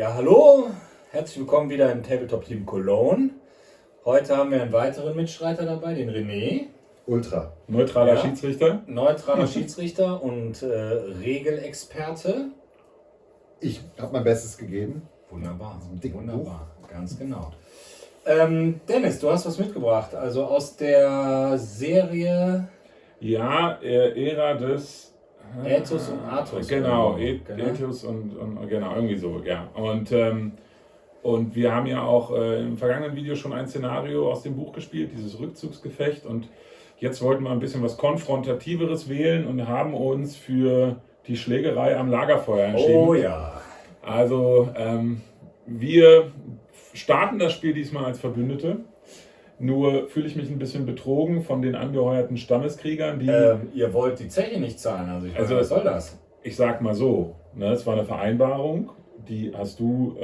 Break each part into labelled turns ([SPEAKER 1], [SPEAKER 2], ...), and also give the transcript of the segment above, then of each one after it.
[SPEAKER 1] Ja, hallo, herzlich willkommen wieder im Tabletop Team Cologne. Heute haben wir einen weiteren Mitstreiter dabei, den René.
[SPEAKER 2] Ultra. Neutraler Schiedsrichter.
[SPEAKER 1] Neutraler Schiedsrichter und Regelexperte.
[SPEAKER 2] Ich habe mein Bestes gegeben.
[SPEAKER 1] Wunderbar,
[SPEAKER 2] Wunderbar.
[SPEAKER 1] Buch. Ganz genau. Dennis, du hast was mitgebracht, also aus der Serie...
[SPEAKER 3] Ja, Ära des...
[SPEAKER 1] Ethos und Artus.
[SPEAKER 3] Genau,
[SPEAKER 1] genau.
[SPEAKER 3] Ethos und genau, irgendwie so, ja. Und wir haben ja auch im vergangenen Video schon ein Szenario aus dem Buch gespielt, dieses Rückzugsgefecht. Und jetzt wollten wir ein bisschen was Konfrontativeres wählen und haben uns für die Schlägerei am Lagerfeuer entschieden.
[SPEAKER 1] Oh ja.
[SPEAKER 3] Also wir starten das Spiel diesmal als Verbündete. Nur fühle ich mich ein bisschen betrogen von den angeheuerten Stammeskriegern, die...
[SPEAKER 1] Ihr wollt die Zeche nicht zahlen, also was soll das?
[SPEAKER 3] Ich sag mal so, ne, es war eine Vereinbarung, die hast du...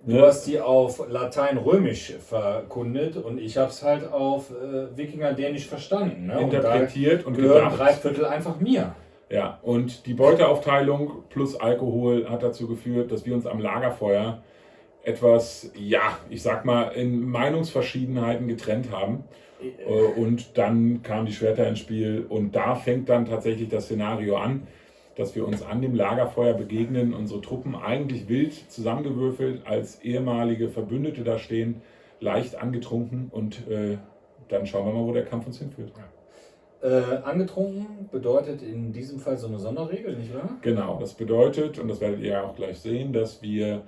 [SPEAKER 1] Du hast die auf Latein-Römisch verkundet und ich habe es halt auf Wikinger-Dänisch verstanden. Ne?
[SPEAKER 3] interpretiert und
[SPEAKER 1] gehören
[SPEAKER 3] gedacht.
[SPEAKER 1] 3/4 einfach mir.
[SPEAKER 3] Ja, und die Beuteaufteilung plus Alkohol hat dazu geführt, dass wir uns am Lagerfeuer etwas, ja, ich sag mal, in Meinungsverschiedenheiten getrennt haben. Und dann kamen die Schwerter ins Spiel und da fängt dann tatsächlich das Szenario an, dass wir uns an dem Lagerfeuer begegnen, unsere Truppen eigentlich wild zusammengewürfelt, als ehemalige Verbündete da stehen, leicht angetrunken und dann schauen wir mal, wo der Kampf uns hinführt.
[SPEAKER 1] Angetrunken bedeutet in diesem Fall so eine Sonderregel, nicht wahr?
[SPEAKER 3] Genau, das bedeutet, und das werdet ihr ja auch gleich sehen, dass wir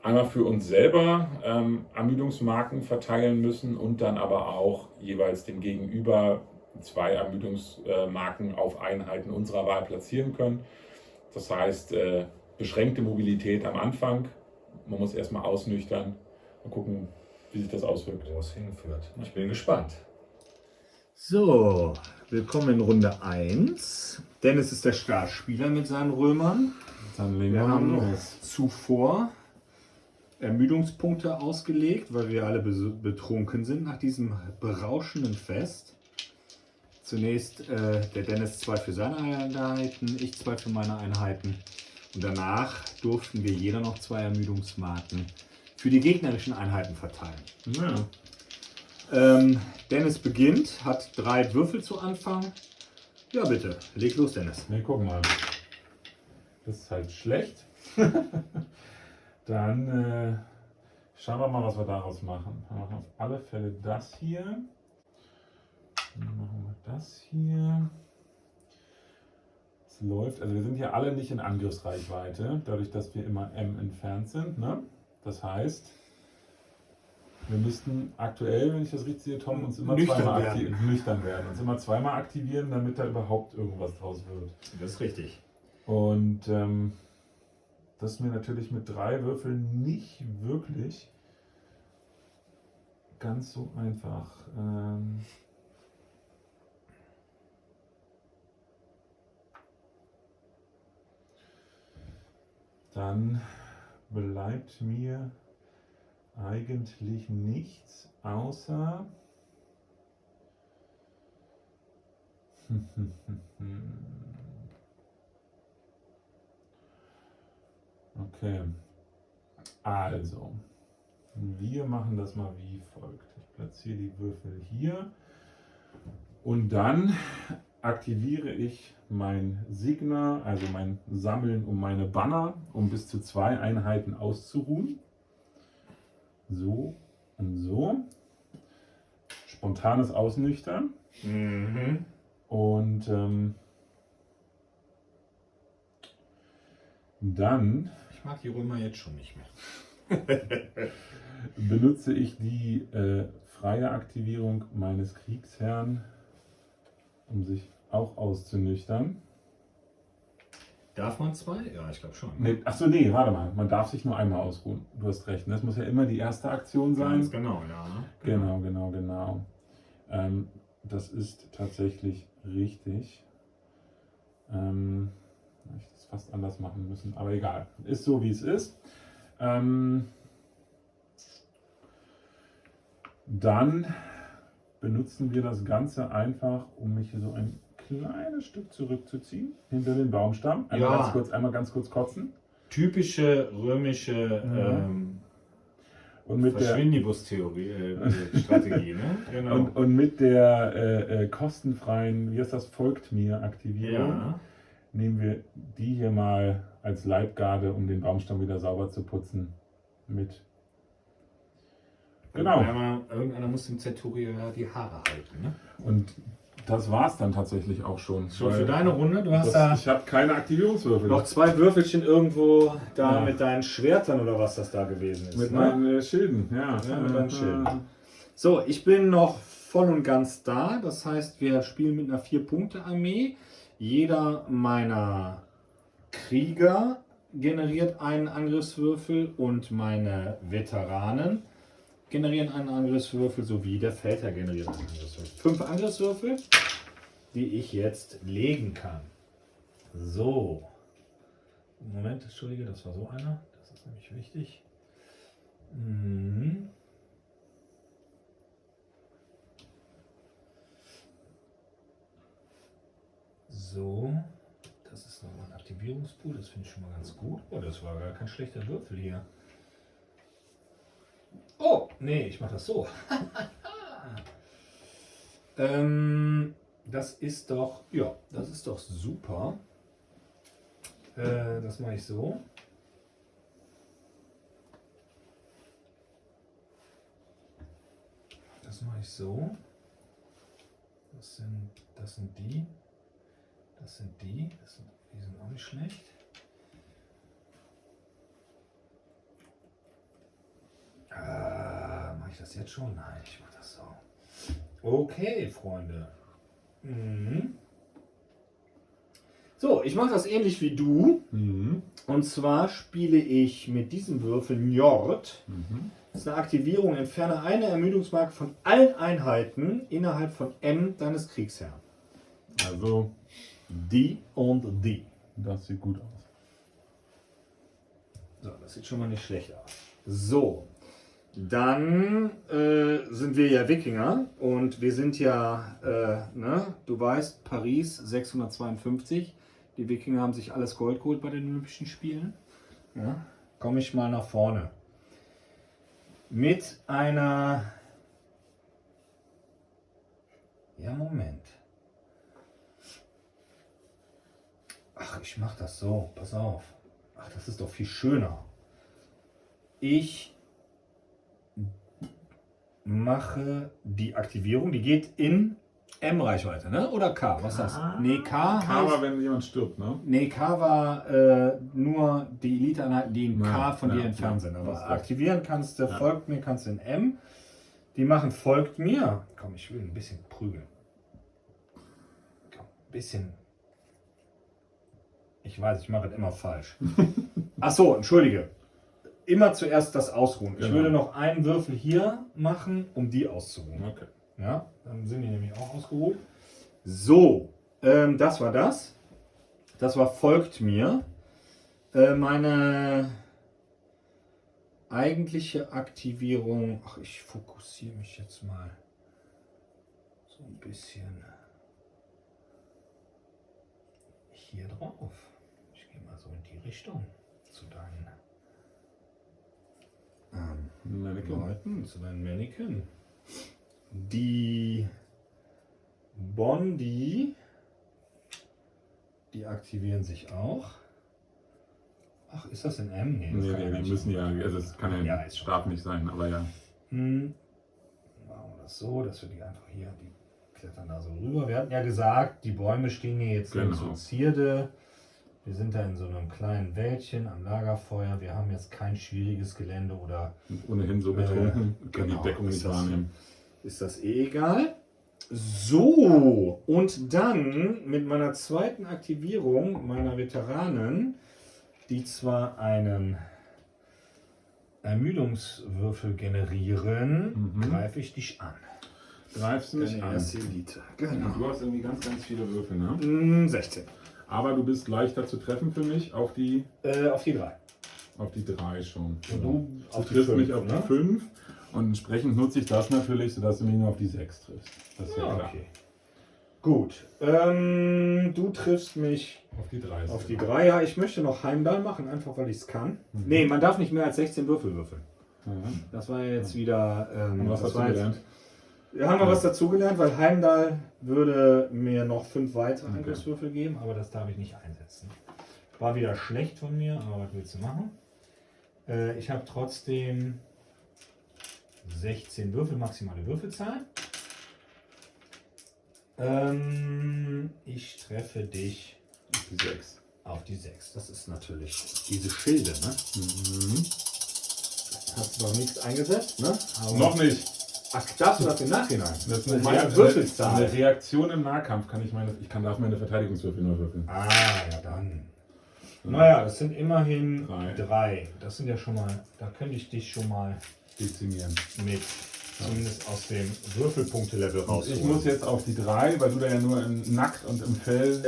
[SPEAKER 3] einmal für uns selber Ermüdungsmarken verteilen müssen und dann aber auch jeweils dem Gegenüber 2 Ermüdungsmarken auf Einheiten unserer Wahl platzieren können. Das heißt, beschränkte Mobilität am Anfang. Man muss erstmal ausnüchtern und gucken, wie sich das auswirkt.
[SPEAKER 1] Wo es hinführt. Ich bin gespannt. So, willkommen in Runde 1. Dennis ist der Startspieler mit seinen Römern.
[SPEAKER 3] Dann legen
[SPEAKER 1] Wir
[SPEAKER 3] wir
[SPEAKER 1] haben
[SPEAKER 3] mal los.
[SPEAKER 1] zuvor Ermüdungspunkte ausgelegt, weil wir alle betrunken sind nach diesem berauschenden Fest. Zunächst der Dennis 2 für seine Einheiten, ich 2 für meine Einheiten. Und danach durften wir jeder noch 2 Ermüdungsmarken für die gegnerischen Einheiten verteilen.
[SPEAKER 3] Ja.
[SPEAKER 1] Dennis beginnt, hat 3 Würfel zu Anfang. Ja bitte, leg los Dennis.
[SPEAKER 3] Ne, guck mal. Das ist halt schlecht. Dann schauen wir mal, was wir daraus machen. Wir machen auf alle Fälle das hier. Dann machen wir das hier. Es läuft, also wir sind hier alle nicht in Angriffsreichweite, dadurch, dass wir immer M entfernt sind. Ne? Das heißt, wir müssten aktuell, wenn ich das richtig sehe, Tom, uns immer zweimal aktivieren. Nüchtern werden. Uns immer zweimal aktivieren, damit da überhaupt irgendwas draus wird.
[SPEAKER 1] Das ist richtig.
[SPEAKER 3] Und das ist mir natürlich mit 3 Würfeln nicht wirklich ganz so einfach. Dann bleibt mir eigentlich nichts außer okay, also wir machen das mal wie folgt. Ich platziere die Würfel hier und dann aktiviere ich mein Signa, also mein Sammeln um meine Banner, um bis zu 2 Einheiten auszuruhen. So und so. Spontanes Ausnüchtern.
[SPEAKER 1] Mhm.
[SPEAKER 3] Und dann
[SPEAKER 1] Ich mag die Römer jetzt schon nicht mehr.
[SPEAKER 3] benutze ich die freie Aktivierung meines Kriegsherrn, um sich auch auszunüchtern.
[SPEAKER 1] Darf man 2? Ja, ich glaube schon.
[SPEAKER 3] Nee, achso, nee, warte mal. Man darf sich nur einmal ausruhen. Du hast recht. Das muss ja immer die erste Aktion sein.
[SPEAKER 1] Ganz genau, ja.
[SPEAKER 3] Genau. Das ist tatsächlich richtig. Ich das fast anders machen müssen, aber egal. Ist so, wie es ist. Dann benutzen wir das Ganze einfach, um mich hier so ein kleines Stück zurückzuziehen, hinter den Baumstamm. Einmal ganz kurz kotzen.
[SPEAKER 1] typische römische
[SPEAKER 2] Und mit der,
[SPEAKER 1] Verschwindibus-Theorie, Strategie, ne? Genau.
[SPEAKER 2] und mit der kostenfreien, wie heißt das, folgt mir Aktivierung,
[SPEAKER 1] Ja.
[SPEAKER 2] nehmen wir die hier mal als Leibgarde, um den Baumstamm wieder sauber zu putzen, mit. Genau.
[SPEAKER 1] Irgendeiner muss dem Centurion ja die Haare halten, ne?
[SPEAKER 2] Und das war's dann tatsächlich auch schon.
[SPEAKER 1] Schon
[SPEAKER 2] Weil
[SPEAKER 1] für deine Runde? Du hast da
[SPEAKER 2] ich habe keine Aktivierungswürfel.
[SPEAKER 1] noch 2 Würfelchen irgendwo da
[SPEAKER 2] Ja.
[SPEAKER 1] mit deinen Schwertern oder was das da gewesen ist.
[SPEAKER 2] Mit
[SPEAKER 1] ne?
[SPEAKER 2] meinen Schilden, ja.
[SPEAKER 1] Ja, mit deinen Schilden. So, ich bin noch voll und ganz da. Das heißt, wir spielen mit einer 4-Punkte-Armee. Jeder meiner Krieger generiert einen Angriffswürfel und meine Veteranen generieren einen Angriffswürfel, sowie der Feldherr generiert einen Angriffswürfel. 5 Angriffswürfel, die ich jetzt legen kann. So. Moment, entschuldige, das war so einer. Das ist nämlich wichtig. Mhm. So. Das ist nochmal ein Aktivierungspool, das finde ich schon mal ganz gut. Oh, das war gar kein schlechter Würfel hier. Oh, nee, ich mache das so. Das ist doch, ja, das ist doch super. Das mache ich so. Das mache ich so. Das sind die. Das sind die. Die sind auch nicht schlecht. Mache ich das jetzt schon? Nein, ich mache das so. Okay, Freunde. Mhm. So, ich mache das ähnlich wie du.
[SPEAKER 2] Mhm.
[SPEAKER 1] Und zwar spiele ich mit diesem Würfel Njord.
[SPEAKER 2] Mhm.
[SPEAKER 1] Das ist eine Aktivierung. Entferne eine Ermüdungsmarke von allen Einheiten innerhalb von M deines Kriegsherrn.
[SPEAKER 2] Also,
[SPEAKER 1] Die und die.
[SPEAKER 2] das sieht gut aus.
[SPEAKER 1] So, das sieht schon mal nicht schlecht aus. So, dann sind wir ja Wikinger und wir sind ja, ne, du weißt, Paris 652. Die Wikinger haben sich alles Gold geholt bei den Olympischen Spielen. Ja, komme ich mal nach vorne. Mit einer... Ja, Moment. Ach, ich mach das so. Pass auf. Ach, das ist doch viel schöner. Ich mache die Aktivierung. Die geht in M-Reichweite, ne? Oder K? Was ist das? Nee, K
[SPEAKER 2] K war,
[SPEAKER 1] heißt...
[SPEAKER 2] wenn jemand stirbt, ne?
[SPEAKER 1] Nee, K war nur die Elite-Einheiten, die in K
[SPEAKER 2] Ja,
[SPEAKER 1] von dir
[SPEAKER 2] ja,
[SPEAKER 1] entfernt
[SPEAKER 2] ja.
[SPEAKER 1] sind. Aber
[SPEAKER 2] Das ist
[SPEAKER 1] aktivieren kannst du,
[SPEAKER 2] Ja.
[SPEAKER 1] folgt mir, kannst du in M. Die machen folgt mir. Komm, ich will ein bisschen prügeln. Komm, ein bisschen. Ich weiß, ich mache es immer falsch. Ach so, entschuldige. Immer zuerst das Ausruhen. Ich
[SPEAKER 2] Genau.
[SPEAKER 1] würde noch einen Würfel hier machen, um die auszuruhen.
[SPEAKER 2] Okay.
[SPEAKER 1] Ja, dann sind die nämlich auch ausgeruht. So, das war das. Das war folgt mir. Meine eigentliche Aktivierung. Ach, ich fokussiere mich jetzt mal so ein bisschen hier drauf. Ich gehe mal so in die Richtung zu deinen Leuten, zu deinen Mannequin. Die Bondi, die aktivieren sich auch. Ach, ist das in M? Nee, das
[SPEAKER 2] Nee,
[SPEAKER 1] kann ja
[SPEAKER 2] die
[SPEAKER 1] nicht
[SPEAKER 2] müssen
[SPEAKER 1] sein.
[SPEAKER 2] ja, also es kann
[SPEAKER 1] Ja,
[SPEAKER 2] ja,
[SPEAKER 1] ist
[SPEAKER 2] darf nicht sein, aber ja.
[SPEAKER 1] Machen wir das so, dass wir die einfach hier, die klettern da so rüber. Wir hatten ja gesagt, die Bäume stehen hier jetzt nur
[SPEAKER 2] Genau.
[SPEAKER 1] zur Zierde. Wir sind da in so einem kleinen Wäldchen am Lagerfeuer. Wir haben jetzt kein schwieriges Gelände oder
[SPEAKER 2] Und ohnehin so betrunken, können
[SPEAKER 1] genau,
[SPEAKER 2] die Deckung nicht
[SPEAKER 1] ist das-
[SPEAKER 2] wahrnehmen.
[SPEAKER 1] ist das eh egal. So, und dann mit meiner zweiten Aktivierung meiner Veteranen, die zwar einen Ermüdungswürfel generieren,
[SPEAKER 2] Mhm.
[SPEAKER 1] greife ich dich an.
[SPEAKER 2] Greifst du mich
[SPEAKER 1] Deine
[SPEAKER 2] an.
[SPEAKER 1] erste Elite.
[SPEAKER 2] Und
[SPEAKER 1] Genau.
[SPEAKER 2] du hast irgendwie ganz, ganz viele Würfel, ne?
[SPEAKER 1] 16.
[SPEAKER 2] Aber du bist leichter zu treffen für mich auf die
[SPEAKER 1] Auf die 3.
[SPEAKER 2] 3 schon.
[SPEAKER 1] Und du
[SPEAKER 2] Du triffst mich auf die
[SPEAKER 1] ne?
[SPEAKER 2] 5 und entsprechend nutze ich das natürlich, sodass du mich nur auf die 6 triffst. Das ist ja
[SPEAKER 1] Ja,
[SPEAKER 2] klar.
[SPEAKER 1] okay. Gut. Du triffst mich
[SPEAKER 2] Auf die 3.
[SPEAKER 1] auf die 3. Ja, ich möchte noch Heimdall machen, einfach weil ich es kann. Nee, man darf nicht mehr als 16 Würfel würfeln. Das war jetzt wieder.
[SPEAKER 2] Und was
[SPEAKER 1] das
[SPEAKER 2] hast du
[SPEAKER 1] war jetzt,
[SPEAKER 2] gelernt?
[SPEAKER 1] wir haben noch
[SPEAKER 2] Ja.
[SPEAKER 1] was dazugelernt, weil Heimdall würde mir noch 5 weitere
[SPEAKER 2] Okay.
[SPEAKER 1] Angriffswürfel geben, aber das darf ich nicht einsetzen. War wieder schlecht von mir, aber was willst du machen? Ich habe trotzdem 16 Würfel, maximale Würfelzahl. Ich treffe dich
[SPEAKER 2] Die 6.
[SPEAKER 1] auf die 6. Das ist natürlich diese Schilde, ne? Hast du noch nichts eingesetzt, ne? Aber
[SPEAKER 2] Noch nicht.
[SPEAKER 1] ach, darfst du das im Nachhinein?
[SPEAKER 2] Das ist
[SPEAKER 1] Meine
[SPEAKER 2] eine
[SPEAKER 1] Würfelzahl.
[SPEAKER 2] Reaktion im Nahkampf. Darf meine Verteidigungswürfel neu würfeln.
[SPEAKER 1] Ah, ja dann. Naja, das sind immerhin
[SPEAKER 2] 3.
[SPEAKER 1] 3. Das sind ja schon mal, da könnte ich dich schon mal
[SPEAKER 2] Dezimieren.
[SPEAKER 1] mit zumindest aus dem Würfelpunkte-Level
[SPEAKER 2] Und
[SPEAKER 1] rausholen.
[SPEAKER 2] ich muss jetzt auf die 3, weil du da ja nur nackt und im Fell.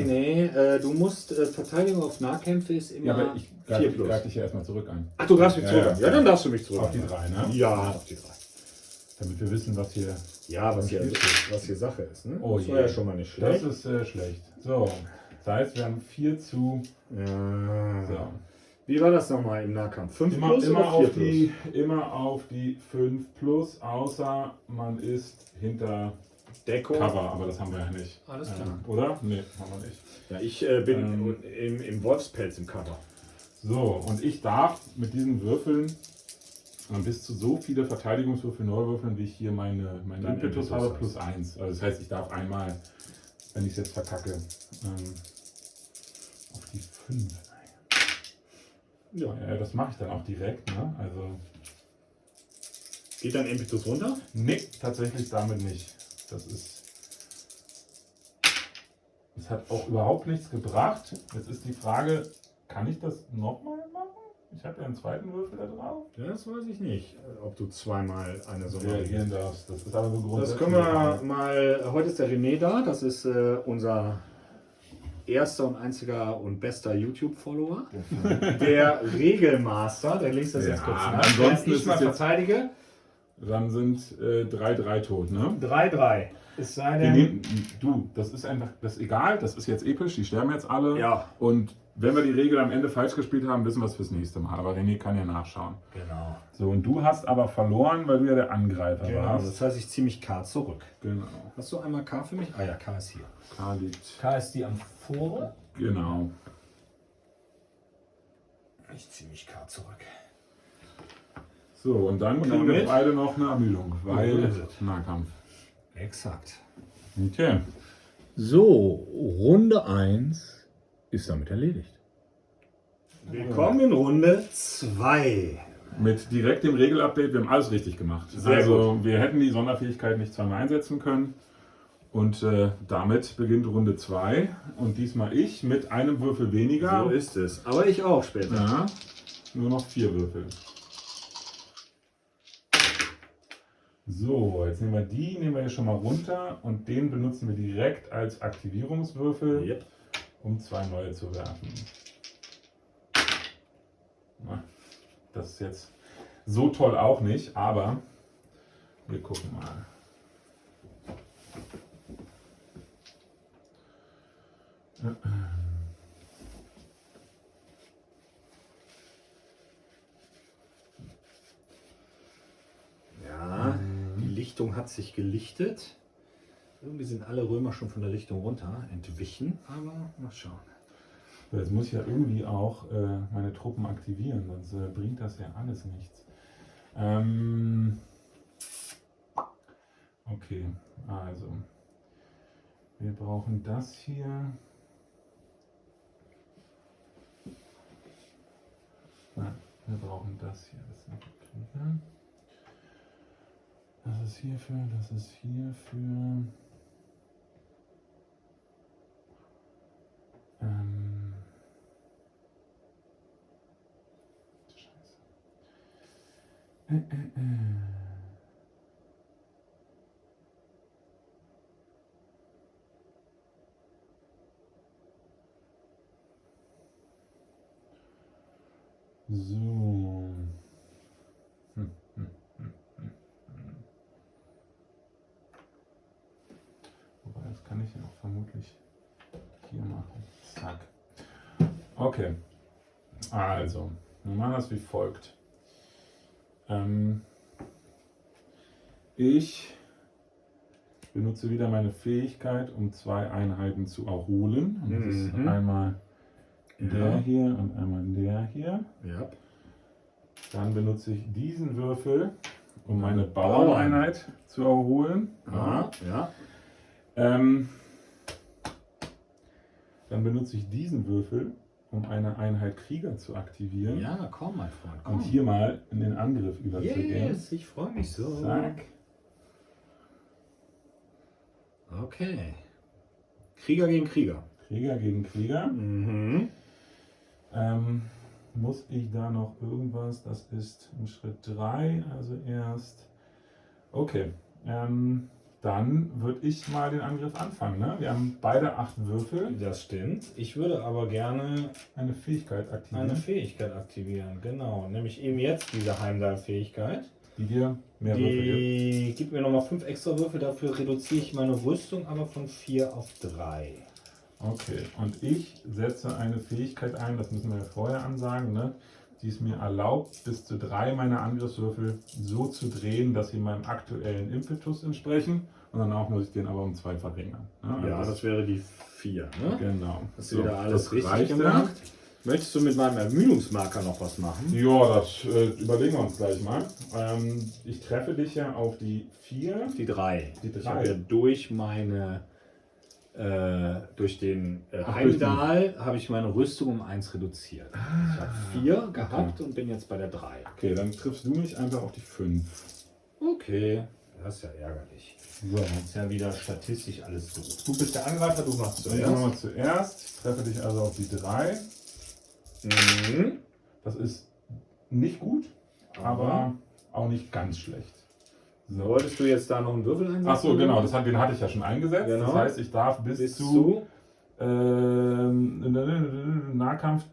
[SPEAKER 1] Nee. Du musst Verteidigung auf Nahkämpfe ist immer
[SPEAKER 2] Ja, aber ich
[SPEAKER 1] 4 plus.
[SPEAKER 2] greife dich ja erstmal zurück an.
[SPEAKER 1] Ach, du greifst mich
[SPEAKER 2] Ja,
[SPEAKER 1] zurück
[SPEAKER 2] ja.
[SPEAKER 1] an. Ja, dann darfst du mich zurück
[SPEAKER 2] Auf die
[SPEAKER 1] an.
[SPEAKER 2] 3, ne?
[SPEAKER 1] Ja, auf die 3.
[SPEAKER 2] Damit wir wissen, was hier.
[SPEAKER 1] Ja, was hier
[SPEAKER 2] Okay.
[SPEAKER 1] Sache ist. Ne?
[SPEAKER 2] Oh
[SPEAKER 1] das war
[SPEAKER 2] je.
[SPEAKER 1] ja schon mal nicht
[SPEAKER 2] Das
[SPEAKER 1] schlecht.
[SPEAKER 2] ist schlecht. So, das heißt, wir haben 4 zu.
[SPEAKER 1] Ja.
[SPEAKER 2] So.
[SPEAKER 1] Wie war das nochmal im Nahkampf? 5
[SPEAKER 2] Immer,
[SPEAKER 1] plus
[SPEAKER 2] immer,
[SPEAKER 1] oder 4
[SPEAKER 2] auf
[SPEAKER 1] plus?
[SPEAKER 2] immer auf die 5 plus, außer man ist hinter
[SPEAKER 1] Deckung.
[SPEAKER 2] Cover, aber das haben wir ja nicht.
[SPEAKER 1] Alles klar.
[SPEAKER 2] Oder? Nee, haben wir nicht.
[SPEAKER 1] Ja, ich bin im Wolfspelz im Cover.
[SPEAKER 2] So, und ich darf mit diesen Würfeln bis zu so viele Verteidigungswürfel neu würfeln, wie ich hier meine
[SPEAKER 1] Dein
[SPEAKER 2] Impetus
[SPEAKER 1] Impetus
[SPEAKER 2] habe,
[SPEAKER 1] hast.
[SPEAKER 2] plus 1. Also das heißt, ich darf einmal, wenn ich es jetzt verkacke, auf die 5.
[SPEAKER 1] Ja.
[SPEAKER 2] Ja, das mache ich dann auch direkt. Ne? Also,
[SPEAKER 1] Geht dein Impetus runter?
[SPEAKER 2] nee, tatsächlich damit nicht. Das hat auch überhaupt nichts gebracht. Jetzt ist die Frage, kann ich das nochmal machen? Ich habe ja einen zweiten Würfel da drauf.
[SPEAKER 1] Ja, das weiß ich nicht, ob du zweimal eine Summe
[SPEAKER 2] Reagieren darfst. Das ist aber so grundsätzlich.
[SPEAKER 1] Das können wir mal. Heute ist der René da. Das ist unser erster und einziger und bester YouTube-Follower. Der Regelmaster. Der liest das
[SPEAKER 2] Ja,
[SPEAKER 1] jetzt kurz nach.
[SPEAKER 2] ansonsten
[SPEAKER 1] Wenn
[SPEAKER 2] ist
[SPEAKER 1] ich mal
[SPEAKER 2] es jetzt-
[SPEAKER 1] verteidige.
[SPEAKER 2] Dann sind 3-3 tot, ne?
[SPEAKER 1] 3-3. Es sei
[SPEAKER 2] Wir
[SPEAKER 1] denn.
[SPEAKER 2] nehmen, du, das ist einfach, das ist egal, das ist jetzt episch, die sterben jetzt alle.
[SPEAKER 1] Ja.
[SPEAKER 2] Und wenn wir die Regel am Ende falsch gespielt haben, wissen wir es fürs nächste Mal. Aber René kann ja nachschauen.
[SPEAKER 1] Genau.
[SPEAKER 2] So, und du hast aber verloren, weil du ja der Angreifer
[SPEAKER 1] Genau.
[SPEAKER 2] warst.
[SPEAKER 1] Das heißt, ich ziehe mich K zurück.
[SPEAKER 2] Genau.
[SPEAKER 1] Hast du einmal K für mich? Ah ja, K ist hier.
[SPEAKER 2] K liegt.
[SPEAKER 1] K ist die Amphore.
[SPEAKER 2] Genau.
[SPEAKER 1] Ich ziehe mich K zurück.
[SPEAKER 2] So, und dann
[SPEAKER 1] Und
[SPEAKER 2] kriegen wir
[SPEAKER 1] damit?
[SPEAKER 2] beide noch eine Ermüdung, weil
[SPEAKER 1] so ist es.
[SPEAKER 2] Nahkampf.
[SPEAKER 1] Exakt.
[SPEAKER 2] Okay.
[SPEAKER 1] So, Runde 1 ist damit erledigt. Willkommen in Runde 2.
[SPEAKER 2] Mit direkt dem Regelupdate, wir haben alles richtig gemacht.
[SPEAKER 1] Sehr
[SPEAKER 2] also wir hätten die Sonderfähigkeit nicht zweimal einsetzen können. Und damit beginnt Runde 2. Und diesmal ich mit einem Würfel weniger.
[SPEAKER 1] So ist es. Aber ich auch später.
[SPEAKER 2] Ja, nur noch 4 Würfel. So, jetzt nehmen wir hier schon mal runter und den benutzen wir direkt als Aktivierungswürfel,
[SPEAKER 1] Yep.
[SPEAKER 2] um 2 neue zu werfen. Na, das ist jetzt so toll auch nicht, aber wir gucken mal.
[SPEAKER 1] Ja, die Lichtung hat sich gelichtet. Irgendwie sind alle Römer schon von der Lichtung runter entwichen, aber mal schauen.
[SPEAKER 2] Jetzt muss ich ja irgendwie auch meine Truppen aktivieren, sonst bringt das ja alles nichts. Okay, also wir brauchen das hier. Wir brauchen das hier. Das sind Krieger. Das ist hierfür, das ist hierfür. Scheiße. So. Wobei Also, wir machen das wie folgt. Ich benutze wieder meine Fähigkeit, um 2 Einheiten zu erholen. Und das ist einmal der hier und einmal der hier.
[SPEAKER 1] Ja.
[SPEAKER 2] Dann benutze ich diesen Würfel, um meine Bauerneinheit zu erholen.
[SPEAKER 1] Aha, ja.
[SPEAKER 2] Dann benutze ich diesen Würfel, um eine Einheit Krieger zu aktivieren.
[SPEAKER 1] Ja, komm, mein Freund, komm.
[SPEAKER 2] Und hier mal in den Angriff überzugehen.
[SPEAKER 1] Yes, ich freue mich so.
[SPEAKER 2] Zack.
[SPEAKER 1] Okay. Krieger gegen Krieger.
[SPEAKER 2] Krieger gegen Krieger.
[SPEAKER 1] Mhm.
[SPEAKER 2] Muss ich da noch irgendwas? Das ist im Schritt 3, also erst. Okay. Dann würde ich mal den Angriff anfangen. Ne? Wir haben beide 8 Würfel.
[SPEAKER 1] Das stimmt. Ich würde aber gerne
[SPEAKER 2] Eine Fähigkeit aktivieren,
[SPEAKER 1] eine Fähigkeit aktivieren. Genau. Nämlich eben jetzt diese Heimdall-Fähigkeit.
[SPEAKER 2] die dir mehr Würfel gibt.
[SPEAKER 1] Die gibt mir nochmal 5 extra Würfel. Dafür reduziere ich meine Rüstung aber von 4 auf 3.
[SPEAKER 2] Okay, und ich setze eine Fähigkeit ein, das müssen wir ja vorher ansagen, ne? Die es mir erlaubt, bis zu 3 meiner Angriffswürfel so zu drehen, dass sie meinem aktuellen Impetus entsprechen. Und danach muss ich den aber um 2 verringern. Ne?
[SPEAKER 1] Ja,
[SPEAKER 2] Also
[SPEAKER 1] das wäre die 4. Ne?
[SPEAKER 2] genau.
[SPEAKER 1] Hast du wieder alles
[SPEAKER 2] das
[SPEAKER 1] richtig
[SPEAKER 2] reicht
[SPEAKER 1] gemacht? Möchtest du mit meinem Ermüdungsmarker noch was machen?
[SPEAKER 2] Ja, das überlegen wir uns gleich mal. Ich treffe dich ja auf die 4.
[SPEAKER 1] Die 3.
[SPEAKER 2] Die
[SPEAKER 1] Ich
[SPEAKER 2] 3.
[SPEAKER 1] habe ja durch meine durch den
[SPEAKER 2] Ach,
[SPEAKER 1] Heimdall habe ich meine Rüstung um 1 reduziert. Ich habe 4 gehabt und bin jetzt bei der 3.
[SPEAKER 2] Okay, dann triffst du mich einfach auf die 5.
[SPEAKER 1] Okay, das ist ja ärgerlich.
[SPEAKER 2] So.
[SPEAKER 1] Das ist ja wieder statistisch alles doof. Du bist der Angreifer, du machst
[SPEAKER 2] Dann machen
[SPEAKER 1] zuerst.
[SPEAKER 2] wir zuerst. Ich treffe dich also auf die 3.
[SPEAKER 1] Mhm.
[SPEAKER 2] Das ist nicht gut, aber auch nicht ganz schlecht. So.
[SPEAKER 1] Wolltest du jetzt da noch einen Würfel einsetzen?
[SPEAKER 2] Ach so, genau, den hatte ich ja schon eingesetzt.
[SPEAKER 1] Genau.
[SPEAKER 2] Das heißt, ich darf bis zu Nahkampf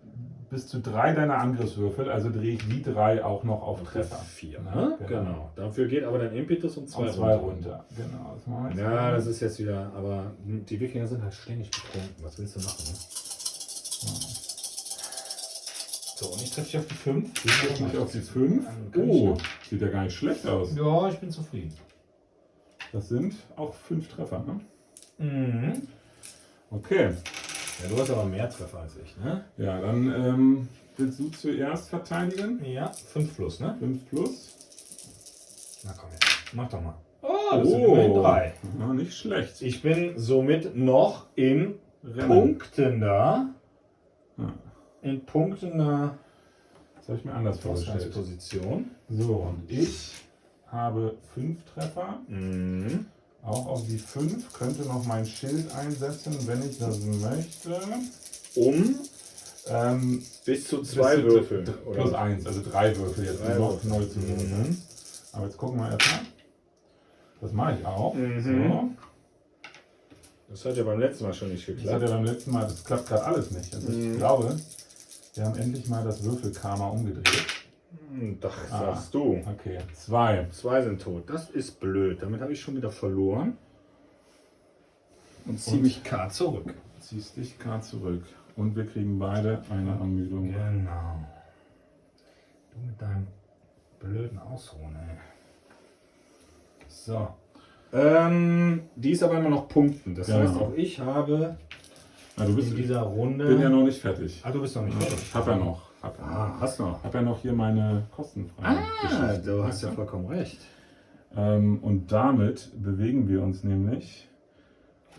[SPEAKER 2] bis zu 3 deiner Angriffswürfel, also drehe ich die 3 auch noch auf Treffer.
[SPEAKER 1] 4.
[SPEAKER 2] Ne?
[SPEAKER 1] Ne? Genau. Dafür geht aber dein Impetus um 2
[SPEAKER 2] Und 2 runter. Genau, das machen wir jetzt
[SPEAKER 1] Ja,
[SPEAKER 2] mal.
[SPEAKER 1] das ist jetzt wieder, aber die Wikinger sind halt ständig betrunken. Was willst du machen? Ne? So, und ich treffe dich auf die 5.
[SPEAKER 2] Ich treffe mich auf die 5. Oh, sieht ja gar nicht schlecht aus.
[SPEAKER 1] Ja, ich bin zufrieden.
[SPEAKER 2] Das sind auch 5 Treffer, ne?
[SPEAKER 1] Mhm.
[SPEAKER 2] Okay.
[SPEAKER 1] Ja, du hast aber mehr Treffer als ich, ne?
[SPEAKER 2] Ja, dann willst du zuerst verteidigen.
[SPEAKER 1] Ja, 5 plus, ne?
[SPEAKER 2] 5 plus.
[SPEAKER 1] Na komm jetzt, mach doch mal. Oh, das sind immerhin 3.
[SPEAKER 2] Ja, nicht schlecht.
[SPEAKER 1] Ich bin somit noch in
[SPEAKER 2] Rennen.
[SPEAKER 1] punktender,
[SPEAKER 2] Ja,
[SPEAKER 1] in punktender
[SPEAKER 2] das habe ich mir anders vorgestellt.
[SPEAKER 1] Ausgangsposition.
[SPEAKER 2] So, und ich habe 5 Treffer.
[SPEAKER 1] Mhm.
[SPEAKER 2] Auch auf die 5. Könnte noch mein Schild einsetzen, wenn ich das möchte.
[SPEAKER 1] Bis zu 2 Würfel.
[SPEAKER 2] Plus 1, also 3 Würfel jetzt.
[SPEAKER 1] 3
[SPEAKER 2] noch
[SPEAKER 1] Würfel.
[SPEAKER 2] neu zu würfeln. Aber jetzt gucken wir erstmal. Das mache ich auch.
[SPEAKER 1] Mhm.
[SPEAKER 2] So.
[SPEAKER 1] Das hat ja beim letzten Mal schon nicht
[SPEAKER 2] Das hat
[SPEAKER 1] geklappt.
[SPEAKER 2] ja beim letzten Mal, das klappt gerade alles nicht. Also ich glaube, wir haben endlich mal das Würfelkarma umgedreht.
[SPEAKER 1] Das sagst du.
[SPEAKER 2] Okay, 2.
[SPEAKER 1] 2 sind tot. Das ist blöd. Damit habe ich schon wieder verloren. Und ziehe mich K zurück.
[SPEAKER 2] Ziehst dich K zurück. Und wir kriegen beide eine Ermüdung.
[SPEAKER 1] Genau. Du mit deinem blöden Ausruhen, ey. So. Die ist aber immer noch Punkten. Das
[SPEAKER 2] Genau.
[SPEAKER 1] heißt, auch ich habe
[SPEAKER 2] Na, du bist,
[SPEAKER 1] in dieser Runde.
[SPEAKER 2] bin ja noch nicht fertig.
[SPEAKER 1] Ah, du bist noch nicht fertig.
[SPEAKER 2] Ich habe ja noch.
[SPEAKER 1] Hast noch.
[SPEAKER 2] Hab ja noch hier meine kostenfreien Geschichten.
[SPEAKER 1] Du hast ja vollkommen recht.
[SPEAKER 2] Und damit bewegen wir uns nämlich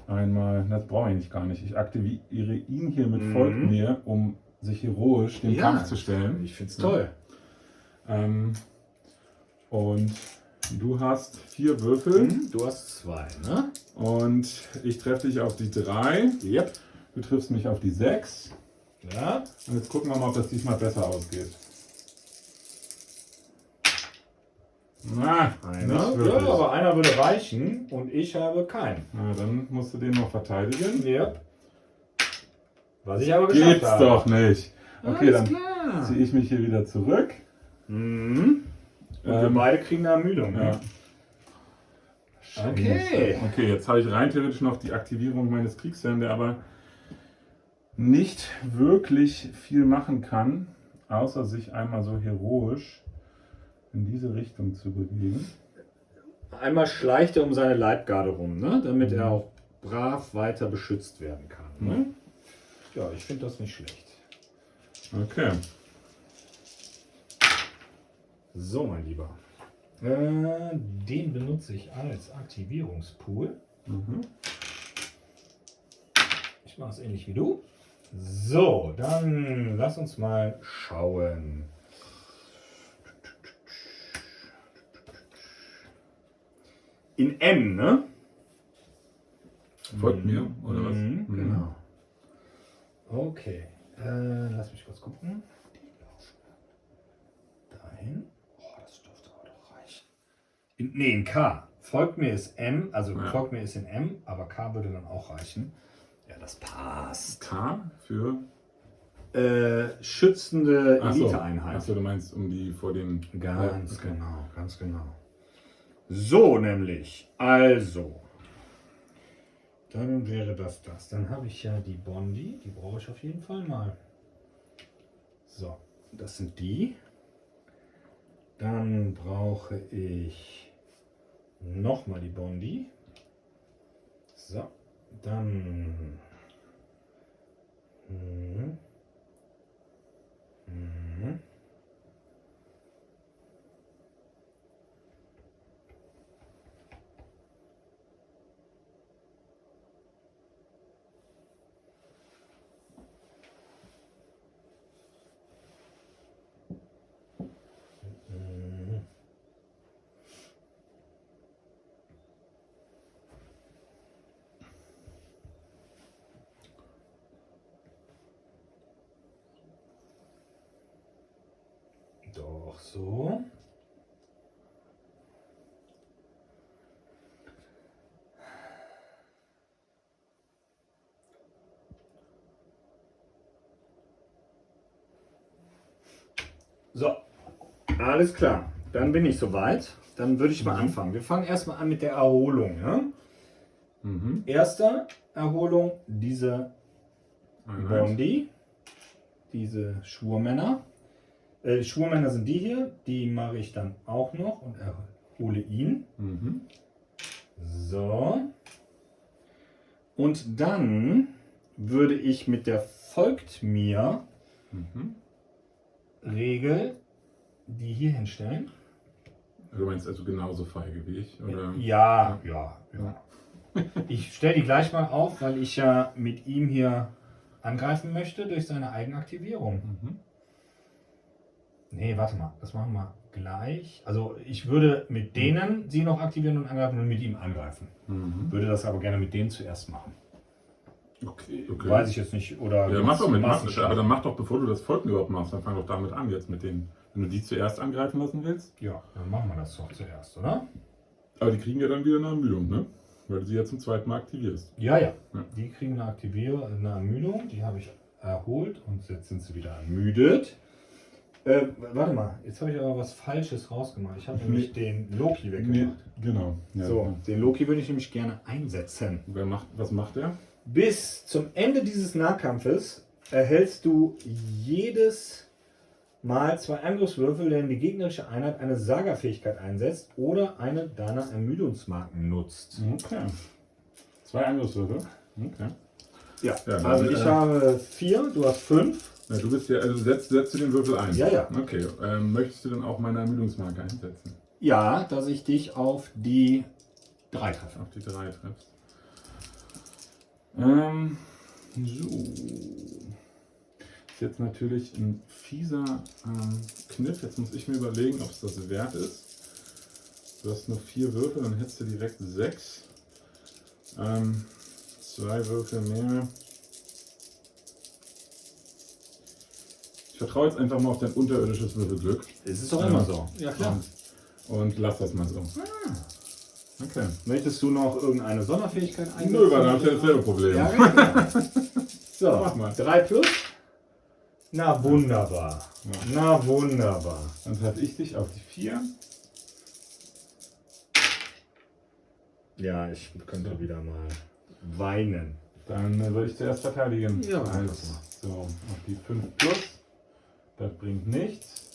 [SPEAKER 2] einmal, das brauche ich nicht gar nicht. Ich aktiviere ihn hier mit Folgt mir, um sich heroisch dem Kampf zu stellen.
[SPEAKER 1] Ich finde es toll.
[SPEAKER 2] Und du hast 4 Würfel
[SPEAKER 1] Du hast 2, ne?
[SPEAKER 2] und ich treffe dich auf die 3.
[SPEAKER 1] Yep.
[SPEAKER 2] Du triffst mich auf die 6.
[SPEAKER 1] Ja.
[SPEAKER 2] Und jetzt gucken wir mal, ob das diesmal besser ausgeht. Na,
[SPEAKER 1] Einer.
[SPEAKER 2] nicht
[SPEAKER 1] Ja,
[SPEAKER 2] wirklich.
[SPEAKER 1] aber einer würde reichen und ich habe keinen.
[SPEAKER 2] Na, dann musst du den noch verteidigen.
[SPEAKER 1] Yep. Was ich aber geschafft
[SPEAKER 2] Geht's
[SPEAKER 1] habe.
[SPEAKER 2] doch nicht. Okay,
[SPEAKER 1] Alles
[SPEAKER 2] dann
[SPEAKER 1] klar.
[SPEAKER 2] ziehe ich mich hier wieder zurück.
[SPEAKER 1] Und wir beide kriegen eine Ermüdung. Ne?
[SPEAKER 2] Ja.
[SPEAKER 1] Okay.
[SPEAKER 2] Okay, jetzt habe ich rein theoretisch noch die Aktivierung meines Kriegsherrn, der aber nicht wirklich viel machen kann, außer sich einmal so heroisch in diese Richtung zu bewegen.
[SPEAKER 1] Einmal schleicht er um seine Leibgarde rum, ne? Damit er auch brav weiter beschützt werden kann. Ne? Ja, ich finde das nicht schlecht.
[SPEAKER 2] Okay.
[SPEAKER 1] So, mein Lieber. Den benutze ich als Aktivierungspool. Ich mache es ähnlich wie du. So, dann lass uns mal schauen. In M, ne?
[SPEAKER 2] Folgt mir, oder was?
[SPEAKER 1] Genau. Okay. Lass mich kurz gucken. Dahin. Oh, das dürfte aber doch reichen. In K. Folgt mir ist M, also
[SPEAKER 2] Ja.
[SPEAKER 1] folgt mir ist in M, aber K würde dann auch reichen. Ja, das passt.
[SPEAKER 2] K für.
[SPEAKER 1] Schützende
[SPEAKER 2] Ach so.
[SPEAKER 1] Eliteeinheit.
[SPEAKER 2] Achso, du meinst um die vor dem.
[SPEAKER 1] Ganz
[SPEAKER 2] okay.
[SPEAKER 1] genau, ganz genau. So nämlich, also. Dann wäre das. Dann habe ich ja die Bondi, die brauche ich auf jeden Fall mal. So, das sind die. Dann brauche ich nochmal die Bondi. So, dann. Doch so. So, alles klar. Dann bin ich soweit. Dann würde ich mal anfangen. Wir fangen erstmal an mit der Erholung. Ja? Erste Erholung, diese Bondi, diese Schwurmänner. Schwurmänner sind die hier, die mache ich dann auch noch und erhole ihn. So. Und dann würde ich mit der Folgt mir Regel die hier hinstellen.
[SPEAKER 2] Du meinst also genauso feige wie ich? Oder?
[SPEAKER 1] Ja. Ich stelle die gleich mal auf, weil ich ja mit ihm hier angreifen möchte durch seine Eigenaktivierung. Nee, warte mal, das machen wir gleich. Also ich würde mit denen sie noch aktivieren und angreifen und mit ihm angreifen. Würde das aber gerne mit denen zuerst machen.
[SPEAKER 2] Okay.
[SPEAKER 1] Weiß ich jetzt nicht. Oder
[SPEAKER 2] Ja, mach doch mit
[SPEAKER 1] Massenschlag.
[SPEAKER 2] aber dann mach doch, bevor du das Folgen überhaupt machst, dann fang doch damit an jetzt mit denen. Wenn du die zuerst angreifen lassen willst.
[SPEAKER 1] Ja, dann machen wir das doch zuerst, oder?
[SPEAKER 2] Aber die kriegen ja dann wieder eine Ermüdung, ne? Weil du sie ja zum zweiten Mal aktivierst.
[SPEAKER 1] Ja. Die kriegen eine Ermüdung, die habe ich erholt und jetzt sind sie wieder ermüdet. Warte mal, jetzt habe ich aber was Falsches rausgemacht. Ich habe nämlich den Loki weggemacht.
[SPEAKER 2] Genau. Ja,
[SPEAKER 1] So, den Loki würde ich nämlich gerne einsetzen.
[SPEAKER 2] Was macht der?
[SPEAKER 1] Bis zum Ende dieses Nahkampfes erhältst du jedes Mal 2 Angriffswürfel, wenn die gegnerische Einheit eine Saga-Fähigkeit einsetzt oder eine deiner Ermüdungsmarken nutzt.
[SPEAKER 2] Okay. 2 Angriffswürfel. Okay.
[SPEAKER 1] Ja,
[SPEAKER 2] Ja, dann,
[SPEAKER 1] also ich habe 4, du hast 5.
[SPEAKER 2] Ja, du bist ja, also setzt du den Würfel ein.
[SPEAKER 1] Ja.
[SPEAKER 2] Okay. Möchtest du dann auch meine Ermüdungsmarke einsetzen?
[SPEAKER 1] Ja, dass ich dich auf die 3 treffe.
[SPEAKER 2] Auf die 3 triffst. So. Ist jetzt natürlich ein fieser Kniff. Jetzt muss ich mir überlegen, ob es das wert ist. Du hast nur 4 Würfel, dann hättest du direkt 6. 2 Würfel mehr. Ich vertraue jetzt einfach mal auf dein unterirdisches Würfelglück.
[SPEAKER 1] Es ist doch immer so. Ja, klar.
[SPEAKER 2] Und lass das mal so. Okay.
[SPEAKER 1] Möchtest du noch irgendeine Sonderfähigkeit einsetzen?
[SPEAKER 2] Nö, weil dann habt ihr dasselbe Problem.
[SPEAKER 1] Ja, genau. So,
[SPEAKER 2] Mach mal.
[SPEAKER 1] 3 plus. Na wunderbar.
[SPEAKER 2] Ja.
[SPEAKER 1] Na wunderbar.
[SPEAKER 2] Dann treffe ich dich auf die 4.
[SPEAKER 1] Ja, ich könnte wieder mal weinen.
[SPEAKER 2] Dann soll ich zuerst verteidigen.
[SPEAKER 1] Ja,
[SPEAKER 2] also, so, auf die 5 plus. Das bringt nichts.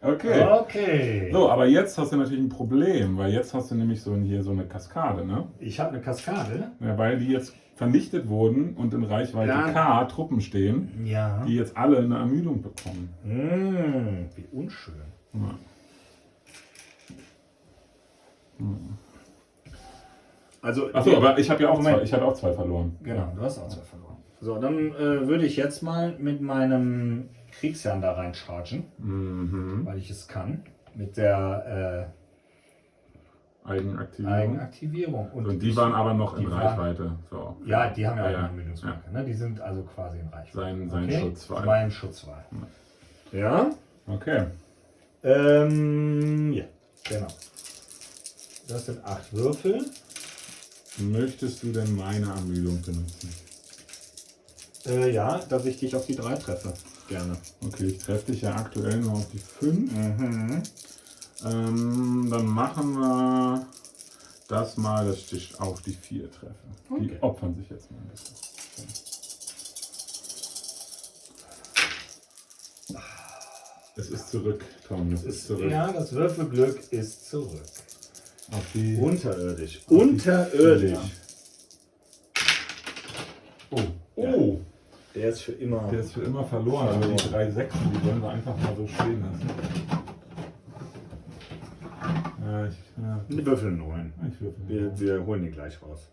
[SPEAKER 2] Okay.
[SPEAKER 1] Okay.
[SPEAKER 2] So, aber jetzt hast du natürlich ein Problem, weil jetzt hast du nämlich hier so eine Kaskade, ne?
[SPEAKER 1] Ich habe eine Kaskade.
[SPEAKER 2] Ja, weil die jetzt vernichtet wurden und in Reichweite
[SPEAKER 1] Ja.
[SPEAKER 2] K Truppen stehen,
[SPEAKER 1] Ja.
[SPEAKER 2] die jetzt alle eine Ermüdung bekommen.
[SPEAKER 1] Wie unschön.
[SPEAKER 2] Ja.
[SPEAKER 1] Also,
[SPEAKER 2] Achso, aber ich habe ja auch
[SPEAKER 1] Moment.
[SPEAKER 2] zwei, ich hatte auch zwei verloren.
[SPEAKER 1] Genau, du hast auch zwei verloren. So, dann würde ich jetzt mal mit meinem Kriegsherrn da reinchargen,
[SPEAKER 2] Mhm.
[SPEAKER 1] weil ich es kann. Mit der
[SPEAKER 2] Eigenaktivierung.
[SPEAKER 1] Eigenaktivierung.
[SPEAKER 2] Und die waren aber noch in
[SPEAKER 1] die waren-
[SPEAKER 2] Reichweite. So.
[SPEAKER 1] Ja, die haben ja auch
[SPEAKER 2] Ja,
[SPEAKER 1] eine Ermüdungsmarke. Ne? Die sind also quasi in Reichweite.
[SPEAKER 2] Sein Schutzwall.
[SPEAKER 1] Mein Schutzwall. Ja.
[SPEAKER 2] Okay.
[SPEAKER 1] Ja, genau. Das sind 8 Würfel.
[SPEAKER 2] Möchtest du denn meine Ermüdung benutzen?
[SPEAKER 1] Ja, dass ich dich auf die 3 treffe. Gerne.
[SPEAKER 2] Okay, ich treffe dich ja aktuell nur auf die 5.
[SPEAKER 1] Mhm.
[SPEAKER 2] Dann machen wir das mal, dass ich dich auf die 4 treffe.
[SPEAKER 1] Okay.
[SPEAKER 2] Die opfern sich jetzt mal ein bisschen. Es ist zurück, Tom. Es ist zurück.
[SPEAKER 1] Ja, das Würfelglück ist zurück.
[SPEAKER 2] Auf die
[SPEAKER 1] Unterirdisch.
[SPEAKER 2] die
[SPEAKER 1] Unterirdisch.
[SPEAKER 2] 4. Oh,
[SPEAKER 1] Ja.
[SPEAKER 2] oh.
[SPEAKER 1] Der ist für immer.
[SPEAKER 2] Der ist für immer verloren. Aber die 3 Sechsen, die wollen wir einfach mal so stehen lassen. Ja,
[SPEAKER 1] Die Würfel 9.
[SPEAKER 2] ich würfel.
[SPEAKER 1] Wir holen die gleich raus.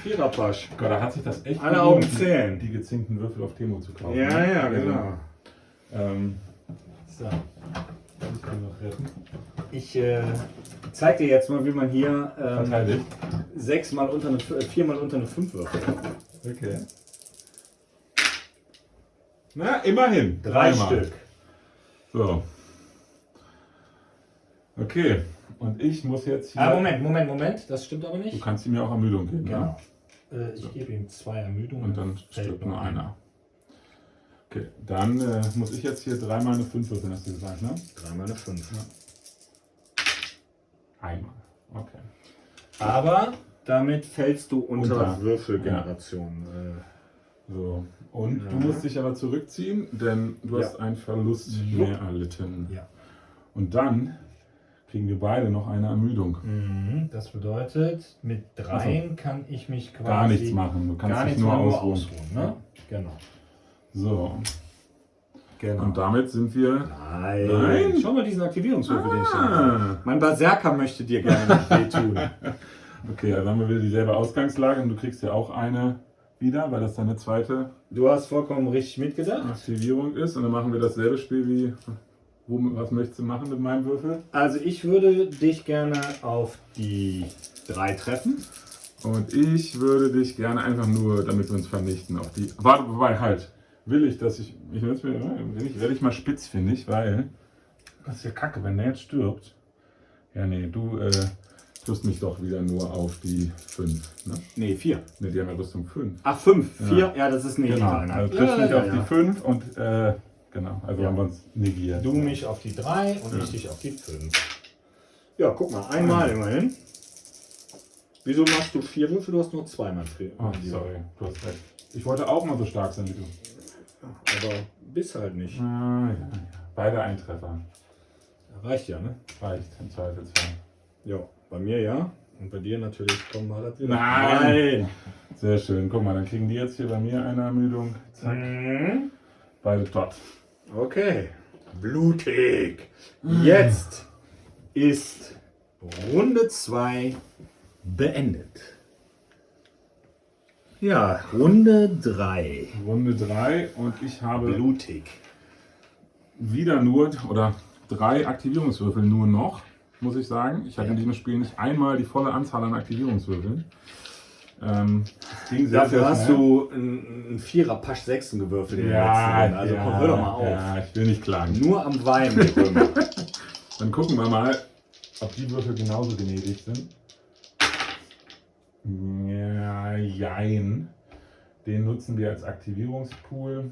[SPEAKER 1] Viererpasch.
[SPEAKER 2] Gott, da hat sich das echt
[SPEAKER 1] Alle
[SPEAKER 2] gelohnt,
[SPEAKER 1] Augen zählen.
[SPEAKER 2] die gezinkten Würfel auf Temo zu kaufen.
[SPEAKER 1] Ja, genau.
[SPEAKER 2] So. Ich kann noch retten.
[SPEAKER 1] Ich zeig dir jetzt mal, wie man hier
[SPEAKER 2] Verteidigt.
[SPEAKER 1] 4 mal unter eine 5 würfelt.
[SPEAKER 2] Okay. Na, immerhin.
[SPEAKER 1] 3
[SPEAKER 2] Dreimal.
[SPEAKER 1] Stück.
[SPEAKER 2] So. Okay. Und ich muss jetzt hier.
[SPEAKER 1] Ah, Moment. Das stimmt aber
[SPEAKER 2] Du
[SPEAKER 1] nicht.
[SPEAKER 2] kannst ihm ja auch Ermüdung geben.
[SPEAKER 1] Genau.
[SPEAKER 2] Ne?
[SPEAKER 1] Ich gebe ihm 2 Ermüdungen.
[SPEAKER 2] Und dann
[SPEAKER 1] fällt
[SPEAKER 2] stirbt nur einer. Okay, dann muss ich jetzt hier 3 mal eine 5 würfeln, hast du gesagt, ne?
[SPEAKER 1] 3 mal eine 5.
[SPEAKER 2] Einmal. Okay.
[SPEAKER 1] Aber damit fällst du unter
[SPEAKER 2] Unter.
[SPEAKER 1] Würfelgeneration.
[SPEAKER 2] So. Und
[SPEAKER 1] Ja.
[SPEAKER 2] du musst dich aber zurückziehen, denn du
[SPEAKER 1] Ja.
[SPEAKER 2] hast einen Verlust
[SPEAKER 1] Jo.
[SPEAKER 2] mehr erlitten.
[SPEAKER 1] Ja.
[SPEAKER 2] Und dann kriegen wir beide noch eine Ermüdung.
[SPEAKER 1] Das bedeutet, mit 3 kann ich mich quasi
[SPEAKER 2] Gar nichts machen. Du kannst
[SPEAKER 1] gar
[SPEAKER 2] dich
[SPEAKER 1] nichts
[SPEAKER 2] nur
[SPEAKER 1] mehr, nur
[SPEAKER 2] ausruhen.
[SPEAKER 1] ausruhen. Ne? Genau.
[SPEAKER 2] So.
[SPEAKER 1] Genau.
[SPEAKER 2] Und damit sind wir.
[SPEAKER 1] Nein.
[SPEAKER 2] Nein.
[SPEAKER 1] Schau mal diesen Aktivierungswürfel, den ich da
[SPEAKER 2] Ah.
[SPEAKER 1] habe. Mein Berserker möchte dir gerne nicht wehtun.
[SPEAKER 2] Okay, also haben wir wieder dieselbe Ausgangslage und du kriegst ja auch eine wieder, weil das deine zweite
[SPEAKER 1] Du hast vollkommen richtig mitgedacht.
[SPEAKER 2] Aktivierung ist. Und dann machen wir dasselbe Spiel wie. Was möchtest du machen mit meinem Würfel?
[SPEAKER 1] Also ich würde dich gerne auf die 3 treffen.
[SPEAKER 2] Und ich würde dich gerne einfach nur, damit wir uns vernichten, auf die. Warte, wobei, halt. Will ich, dass ich. Werde ich mal spitz, finde ich, weil. Das ist ja kacke, wenn der jetzt stirbt. Ja, nee, du triffst mich doch wieder nur auf die 5. Ne?
[SPEAKER 1] Nee, 4.
[SPEAKER 2] Ne, die haben ja Rüstung 5.
[SPEAKER 1] Ach, 5.
[SPEAKER 2] Ja.
[SPEAKER 1] 4. Ja, das ist eine
[SPEAKER 2] Genau,
[SPEAKER 1] Einheit.
[SPEAKER 2] also triffst mich auf die
[SPEAKER 1] ja.
[SPEAKER 2] 5 und genau, also
[SPEAKER 1] Ja.
[SPEAKER 2] haben wir uns negiert.
[SPEAKER 1] Du mich auf die 3 und
[SPEAKER 2] Ja.
[SPEAKER 1] ich dich auf die 5. Ja, guck mal, einmal immerhin. Wieso machst du 4 Würfel? Du hast nur 2 mal Frieden.
[SPEAKER 2] Oh, sorry, du hast recht. Ich wollte auch mal so stark sein wie du.
[SPEAKER 1] Aber bist halt nicht.
[SPEAKER 2] Ah, ja. Beide Eintreffer.
[SPEAKER 1] Reicht ja, ne?
[SPEAKER 2] Reicht im Zweifelsfall.
[SPEAKER 1] Ja, bei mir ja. Und bei dir natürlich kommen wir das wieder.
[SPEAKER 2] Nein! Sehr schön. Guck mal, dann kriegen die jetzt hier bei mir eine Ermüdung. Zack.
[SPEAKER 1] Mhm.
[SPEAKER 2] Beide tot.
[SPEAKER 1] Okay. Blutig. Jetzt ist Runde 2 beendet. Ja, Runde 3.
[SPEAKER 2] Runde 3 und ich habe
[SPEAKER 1] Blutig.
[SPEAKER 2] wieder nur, oder 3 Aktivierungswürfel nur noch, muss ich sagen. Ich hatte in diesem Spiel nicht einmal die volle Anzahl an Aktivierungswürfeln. Es ging sehr,
[SPEAKER 1] Dafür
[SPEAKER 2] sehr
[SPEAKER 1] hast
[SPEAKER 2] schnell.
[SPEAKER 1] du einen Vierer Pasch 6 gewürfelt in der letzten
[SPEAKER 2] Ja,
[SPEAKER 1] Runde. Also komm, hör doch mal auf.
[SPEAKER 2] Ja, ich will nicht klagen.
[SPEAKER 1] Nur am Wein, die Römer.
[SPEAKER 2] Dann gucken wir mal, ob die Würfel genauso gnädig sind. Ja, jein. Den nutzen wir als Aktivierungspool.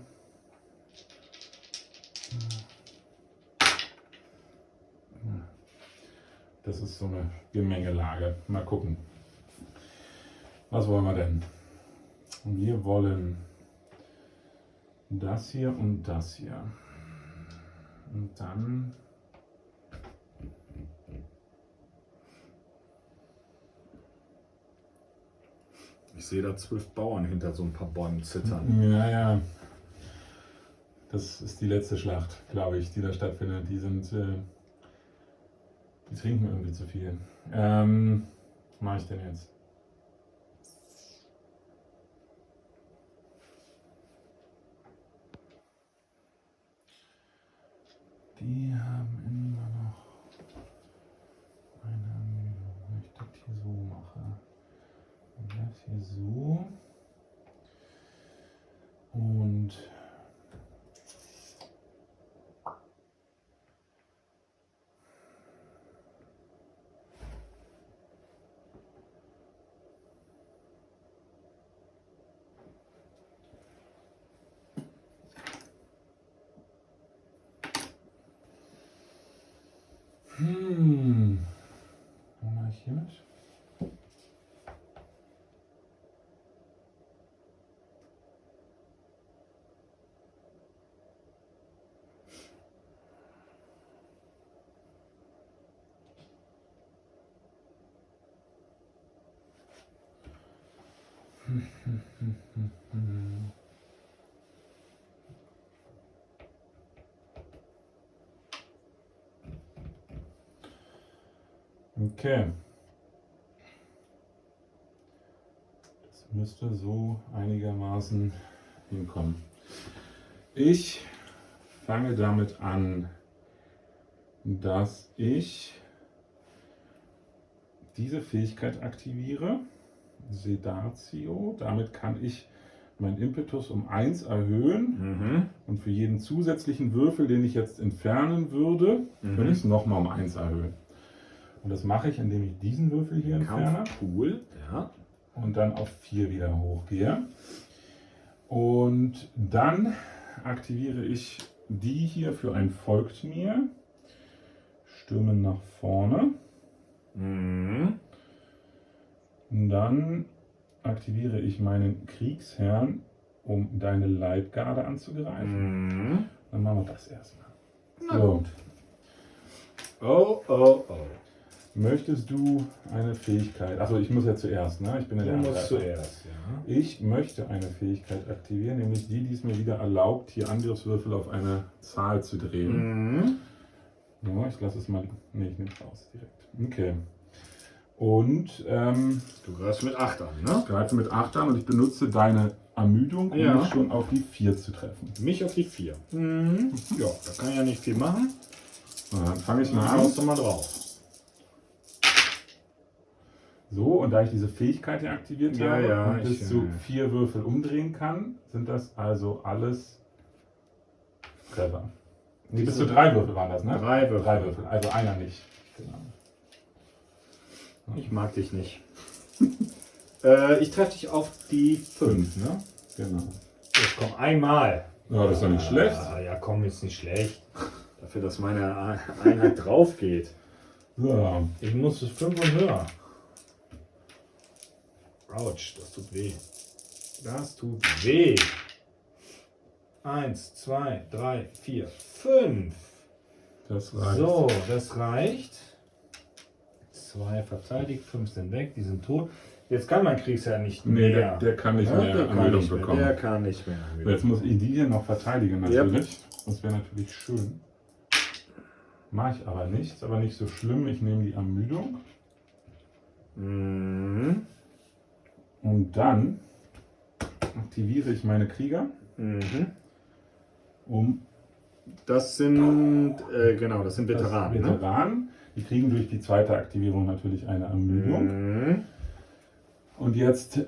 [SPEAKER 2] Das ist so eine Gemengelage. Mal gucken. Was wollen wir denn? Wir wollen das hier und das hier. Und dann
[SPEAKER 1] Ich sehe da 12 Bauern hinter so ein paar Bäumen zittern.
[SPEAKER 2] ja. Das ist die letzte Schlacht, glaube ich, die da stattfindet. Die trinken irgendwie zu viel. Was mache ich denn jetzt? Die haben immer noch eine Ermüdung. Wenn ich das hier so mache. Und das hier so. Und was mache ich hiermit? Okay. Das müsste so einigermaßen hinkommen. Ich fange damit an, dass ich diese Fähigkeit aktiviere, Sedatio. Damit kann ich meinen Impetus um 1 erhöhen und für jeden zusätzlichen Würfel, den ich jetzt entfernen würde, würde ich es nochmal um 1 erhöhen. Und das mache ich, indem ich diesen Würfel hier entferne.
[SPEAKER 1] Cool, ja.
[SPEAKER 2] Und dann auf 4 wieder hochgehe. Und dann aktiviere ich die hier für ein Folgt mir. Stürmen nach vorne. Und dann aktiviere ich meinen Kriegsherrn, um deine Leibgarde anzugreifen. Dann machen wir das erstmal. So.
[SPEAKER 1] Oh.
[SPEAKER 2] Möchtest du eine Fähigkeit? Achso, ich muss ja zuerst, ne? Ich bin ja der
[SPEAKER 1] Du musst
[SPEAKER 2] Angreifer.
[SPEAKER 1] zuerst, ja.
[SPEAKER 2] Ich möchte eine Fähigkeit aktivieren, nämlich die es mir wieder erlaubt, hier Angriffswürfel auf eine Zahl zu drehen. Ja, ich lasse es mal. Ne, ich nehme es raus direkt. Okay. Und
[SPEAKER 1] Du greifst mit 8 an, ne?
[SPEAKER 2] ich greife mit 8 an und ich benutze deine Ermüdung, um
[SPEAKER 1] Ja.
[SPEAKER 2] mich schon auf die 4 zu treffen.
[SPEAKER 1] Mich auf die 4. Ja, da kann ich ja nicht viel machen.
[SPEAKER 2] Na, dann fange ich mal
[SPEAKER 1] Dann
[SPEAKER 2] an.
[SPEAKER 1] haust du mal drauf.
[SPEAKER 2] So, und da ich diese Fähigkeit hier aktiviert
[SPEAKER 1] Ja,
[SPEAKER 2] habe
[SPEAKER 1] ja,
[SPEAKER 2] und bis zu 4 Würfel umdrehen kann, sind das also alles Treffer. Nee, bis zu 3 Würfel waren das, ne?
[SPEAKER 1] 3 Würfel.
[SPEAKER 2] 3 Würfel, also einer nicht. Genau.
[SPEAKER 1] Ich mag dich nicht. Ich treffe dich auf die 5, ne?
[SPEAKER 2] Genau.
[SPEAKER 1] Jetzt komm, einmal.
[SPEAKER 2] Ja, das ist doch nicht schlecht.
[SPEAKER 1] Ja, komm, ist nicht schlecht. Dafür, dass meine Einheit drauf geht.
[SPEAKER 2] So.
[SPEAKER 1] Ich muss 5 und höher. Autsch, das tut weh. Das tut weh. 1, 2, 3, 4, 5.
[SPEAKER 2] Das reicht.
[SPEAKER 1] So, das reicht. 2 verteidigt, 5 sind weg, die sind tot. Jetzt kann mein Kriegsherr nicht
[SPEAKER 2] Nee,
[SPEAKER 1] mehr.
[SPEAKER 2] der kann nicht
[SPEAKER 1] Ja,
[SPEAKER 2] mehr
[SPEAKER 1] der kann
[SPEAKER 2] Ermüdung
[SPEAKER 1] nicht mehr,
[SPEAKER 2] bekommen.
[SPEAKER 1] Der kann nicht mehr. Ermüdung
[SPEAKER 2] Jetzt muss ich die hier noch verteidigen natürlich. Das wäre natürlich schön. Mache ich aber nicht. Ist aber nicht so schlimm. Ich nehme die Ermüdung.
[SPEAKER 1] Mhm.
[SPEAKER 2] Und dann aktiviere ich meine Krieger,
[SPEAKER 1] Mhm.
[SPEAKER 2] um
[SPEAKER 1] Das sind, genau, das sind Veteranen. Ne?
[SPEAKER 2] Veteranen. Die kriegen durch die zweite Aktivierung natürlich eine Ermüdung.
[SPEAKER 1] Mhm.
[SPEAKER 2] Und jetzt,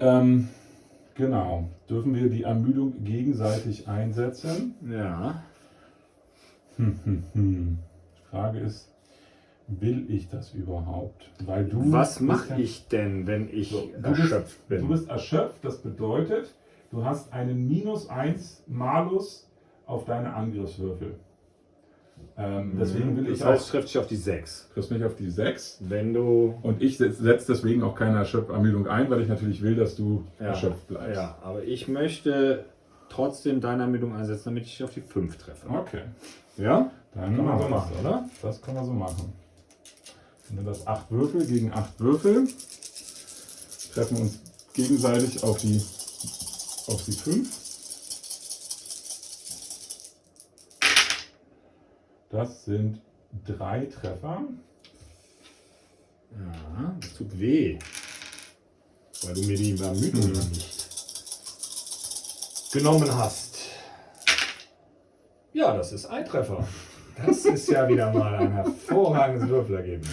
[SPEAKER 2] genau, dürfen wir die Ermüdung gegenseitig einsetzen.
[SPEAKER 1] Ja.
[SPEAKER 2] Die Frage ist, will ich das überhaupt? Weil du
[SPEAKER 1] Was
[SPEAKER 2] bist
[SPEAKER 1] mache
[SPEAKER 2] ja-
[SPEAKER 1] ich denn, wenn ich
[SPEAKER 2] So,
[SPEAKER 1] erschöpft bin?
[SPEAKER 2] Du bist erschöpft, das bedeutet, du hast einen -1 Malus auf deine Angriffswürfel. Deswegen will ich
[SPEAKER 1] das heißt,
[SPEAKER 2] auch,
[SPEAKER 1] trifft sich auf die 6.
[SPEAKER 2] triffst mich auf die 6.
[SPEAKER 1] Wenn du.
[SPEAKER 2] Und ich setze deswegen auch keine Erschöpfermüdung ein, weil ich natürlich will, dass du erschöpft bleibst.
[SPEAKER 1] Ja, aber ich möchte trotzdem deine Ermüdung einsetzen, damit ich auf die 5 treffe.
[SPEAKER 2] Okay,
[SPEAKER 1] Ja?
[SPEAKER 2] dann
[SPEAKER 1] Kann man so
[SPEAKER 2] wir
[SPEAKER 1] machen,
[SPEAKER 2] das.
[SPEAKER 1] oder?
[SPEAKER 2] Das können wir so machen. Dann sind das 8 Würfel gegen 8 Würfel. Treffen uns gegenseitig auf die 5. Das sind 3 Treffer.
[SPEAKER 1] Ja, das tut weh. Weil du mir die Ermüdung nicht genommen hast. Ja, das ist ein Treffer. Das ist ja wieder mal ein hervorragendes Würfelergebnis.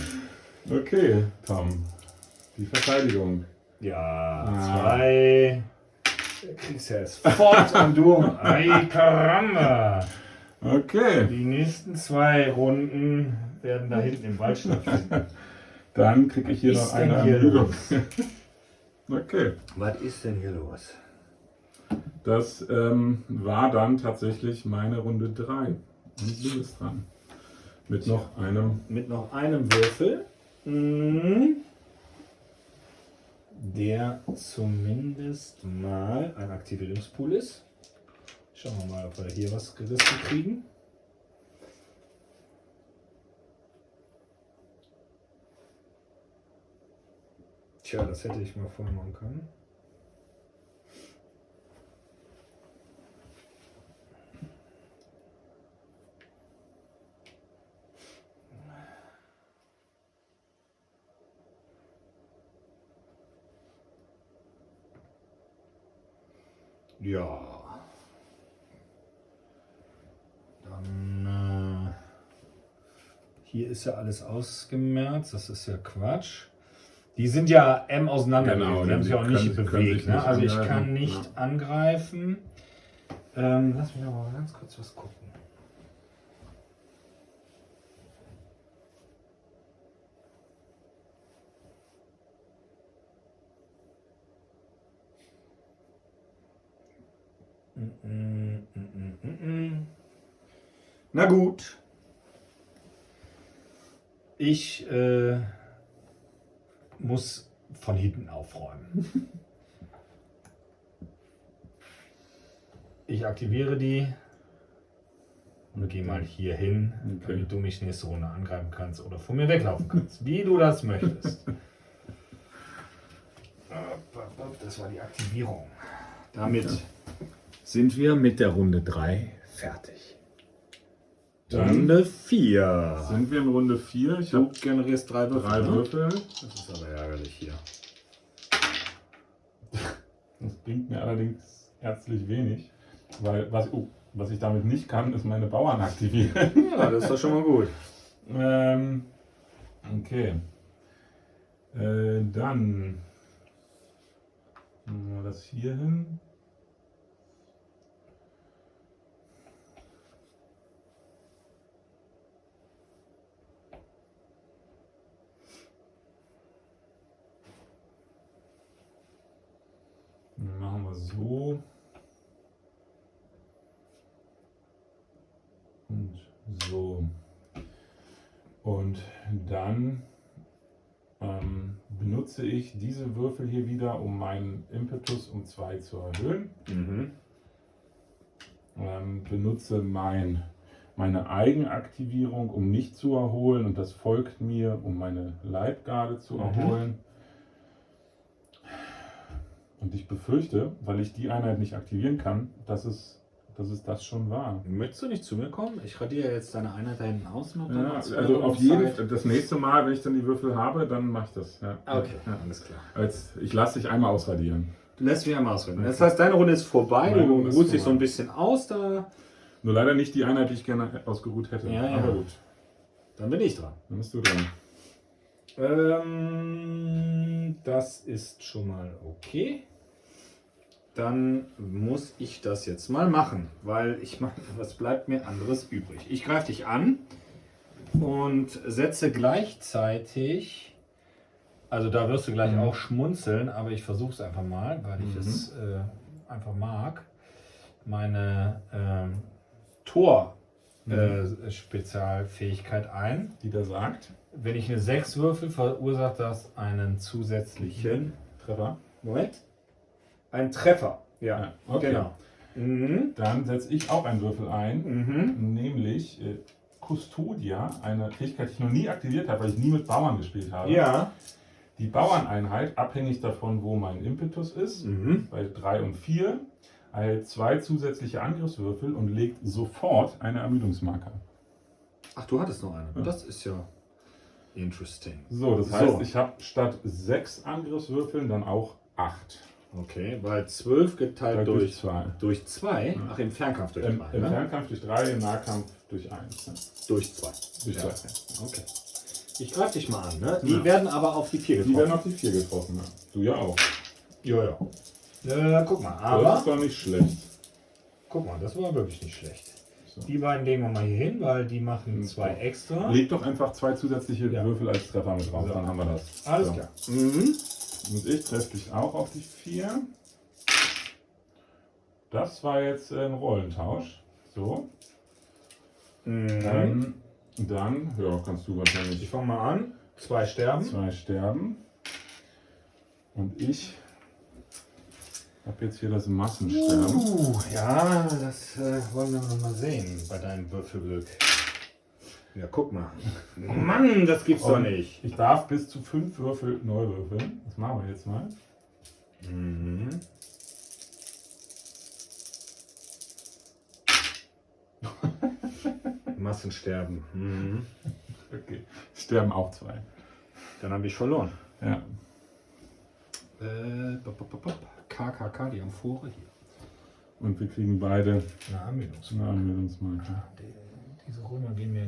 [SPEAKER 2] Okay, Tom. Die Verteidigung.
[SPEAKER 1] Ja, 2. Der Kriegsherr ist fort und du. Ay, caramba.
[SPEAKER 2] Okay,
[SPEAKER 1] Die nächsten 2 Runden werden da hinten im Wald stattfinden.
[SPEAKER 2] dann kriege ich hier
[SPEAKER 1] Was
[SPEAKER 2] noch
[SPEAKER 1] ist
[SPEAKER 2] eine
[SPEAKER 1] denn hier
[SPEAKER 2] Ermüdung.
[SPEAKER 1] los?
[SPEAKER 2] Okay,
[SPEAKER 1] Was ist denn hier los?
[SPEAKER 2] das war dann tatsächlich meine Runde 3. Und du bist dran. Mit noch einem.
[SPEAKER 1] Mit noch einem Würfel, der zumindest mal ein Aktivierungspool ist. Schauen wir mal, ob wir hier was gerissen kriegen. Tja, das hätte ich mal vorher machen können. Ja. Dann hier ist ja alles ausgemerzt, das ist ja Quatsch. Die sind ja auseinander.
[SPEAKER 2] Genau,
[SPEAKER 1] die haben sich auch nicht
[SPEAKER 2] können
[SPEAKER 1] bewegt.
[SPEAKER 2] sich
[SPEAKER 1] Ne?
[SPEAKER 2] nicht
[SPEAKER 1] Also ich
[SPEAKER 2] angreifen.
[SPEAKER 1] kann nicht angreifen. Lass mich aber mal ganz kurz was gucken. Na gut. Ich muss von hinten aufräumen. Ich aktiviere die und gehe mal hier hin,
[SPEAKER 2] Okay.
[SPEAKER 1] damit du mich nächste Runde angreifen kannst oder von mir weglaufen kannst, wie du das möchtest. Das war die Aktivierung. Damit sind wir mit der Runde 3 fertig.
[SPEAKER 2] Dann
[SPEAKER 1] Runde 4.
[SPEAKER 2] sind wir in Runde 4. Ich
[SPEAKER 1] Du
[SPEAKER 2] habe
[SPEAKER 1] generierst 3 Würfel.
[SPEAKER 2] 3
[SPEAKER 1] ne?
[SPEAKER 2] Würfel.
[SPEAKER 1] Das ist aber ärgerlich hier.
[SPEAKER 2] Das bringt mir allerdings herzlich wenig, weil was ich damit nicht kann, ist meine Bauern aktivieren.
[SPEAKER 1] Ja, das ist doch schon mal gut.
[SPEAKER 2] Okay. Dann machen wir das hier hin. Dann machen wir so. Und so. Und dann benutze ich diese Würfel hier wieder, um meinen Impetus um 2 zu erhöhen.
[SPEAKER 1] Mhm.
[SPEAKER 2] Benutze meine Eigenaktivierung, um mich zu erholen, und das folgt mir, um meine Leibgarde zu erholen. Und ich befürchte, weil ich die Einheit nicht aktivieren kann, dass es das schon war.
[SPEAKER 1] Möchtest du nicht zu mir kommen? Ich radiere jetzt deine Einheit da hinten aus. Und
[SPEAKER 2] Ja,
[SPEAKER 1] dann hast du
[SPEAKER 2] also
[SPEAKER 1] noch
[SPEAKER 2] auf jeden
[SPEAKER 1] Zeit.
[SPEAKER 2] Fall, das nächste Mal, wenn ich dann die Würfel habe, dann mache ich das. Ja.
[SPEAKER 1] Okay,
[SPEAKER 2] Ja.
[SPEAKER 1] alles klar.
[SPEAKER 2] Ich lasse dich einmal ausradieren.
[SPEAKER 1] Du lässt mich einmal ausreden. Das heißt, deine Runde ist vorbei.
[SPEAKER 2] Meine
[SPEAKER 1] Du
[SPEAKER 2] Runde ist
[SPEAKER 1] ruhst dich so
[SPEAKER 2] vorbei.
[SPEAKER 1] ein bisschen aus da.
[SPEAKER 2] Nur leider nicht die Einheit, die ich gerne ausgeruht hätte.
[SPEAKER 1] Ja, ja.
[SPEAKER 2] Aber gut,
[SPEAKER 1] Dann bin ich dran.
[SPEAKER 2] dann bist du dran.
[SPEAKER 1] Das ist schon mal okay. Dann muss ich das jetzt mal machen, weil ich meine, was bleibt mir anderes übrig? Ich greife dich an und setze gleichzeitig, also da wirst du gleich auch schmunzeln, aber ich versuche es einfach mal, weil ich es einfach mag, meine Spezialfähigkeit ein.
[SPEAKER 2] Die da sagt,
[SPEAKER 1] Wenn ich eine 6 würfel, verursacht das einen zusätzlichen
[SPEAKER 2] Treffer.
[SPEAKER 1] Moment. Ein Treffer.
[SPEAKER 2] Ja, okay.
[SPEAKER 1] Genau. Mhm.
[SPEAKER 2] Dann setze ich auch einen Würfel ein,
[SPEAKER 1] Mhm.
[SPEAKER 2] nämlich Custodia, eine Fähigkeit, die ich noch nie aktiviert habe, weil ich nie mit Bauern gespielt habe.
[SPEAKER 1] Ja.
[SPEAKER 2] Die Bauerneinheit, abhängig davon, wo mein Impetus ist,
[SPEAKER 1] Mhm.
[SPEAKER 2] bei 3 und 4, erhält 2 zusätzliche Angriffswürfel und legt sofort eine Ermüdungsmarke.
[SPEAKER 1] Ach, du hattest noch eine.
[SPEAKER 2] Ja.
[SPEAKER 1] Das ist ja interesting.
[SPEAKER 2] So, das heißt,
[SPEAKER 1] So.
[SPEAKER 2] ich habe statt 6 Angriffswürfeln dann auch 8.
[SPEAKER 1] Okay, weil 12 geteilt durch
[SPEAKER 2] 2.
[SPEAKER 1] 2. Ach, im Fernkampf durch 3.
[SPEAKER 2] Im
[SPEAKER 1] Ne?
[SPEAKER 2] Fernkampf durch 3, im Nahkampf durch 1. Ne?
[SPEAKER 1] Durch 2.
[SPEAKER 2] Durch
[SPEAKER 1] Ja.
[SPEAKER 2] 2.
[SPEAKER 1] Okay. Ich greife dich mal an. Ne? Die
[SPEAKER 2] Ja.
[SPEAKER 1] werden aber auf die 4
[SPEAKER 2] Die
[SPEAKER 1] getroffen.
[SPEAKER 2] werden auf die 4 getroffen. Ja. Du ja auch.
[SPEAKER 1] Ja, ja. Guck mal,
[SPEAKER 2] Das
[SPEAKER 1] aber
[SPEAKER 2] ist doch nicht schlecht.
[SPEAKER 1] guck mal, das war wirklich nicht schlecht.
[SPEAKER 2] So.
[SPEAKER 1] Die beiden legen wir mal hier hin, weil die machen 2 extra.
[SPEAKER 2] Leg doch einfach 2 zusätzliche
[SPEAKER 1] Ja.
[SPEAKER 2] Würfel als Treffer mit drauf,
[SPEAKER 1] So.
[SPEAKER 2] dann haben wir das.
[SPEAKER 1] Alles
[SPEAKER 2] So.
[SPEAKER 1] klar. Mhm.
[SPEAKER 2] Und ich treffe dich auch auf die 4. Das war jetzt ein Rollentausch. So.
[SPEAKER 1] Mhm.
[SPEAKER 2] Dann, ja, kannst du
[SPEAKER 1] Ich
[SPEAKER 2] wahrscheinlich
[SPEAKER 1] fange mal an. 2 sterben.
[SPEAKER 2] 2 sterben. Und ich habe jetzt hier das Massensterben.
[SPEAKER 1] Ja, das wollen wir noch mal sehen bei deinem Würfelglück. Ja, guck mal. Mann, das gibt's doch
[SPEAKER 2] Und
[SPEAKER 1] nicht.
[SPEAKER 2] ich darf bis zu 5 Würfel neu würfeln. Das machen wir jetzt mal.
[SPEAKER 1] Mhm. Massensterben. Mhm.
[SPEAKER 2] Okay. Sterben auch 2.
[SPEAKER 1] Dann habe ich verloren.
[SPEAKER 2] Ja.
[SPEAKER 1] KKK, die Amphore hier.
[SPEAKER 2] Und wir kriegen beide
[SPEAKER 1] Na, Ermüdungs.
[SPEAKER 2] eine Ermüdungsmarke.
[SPEAKER 1] Diese Römer gehen mir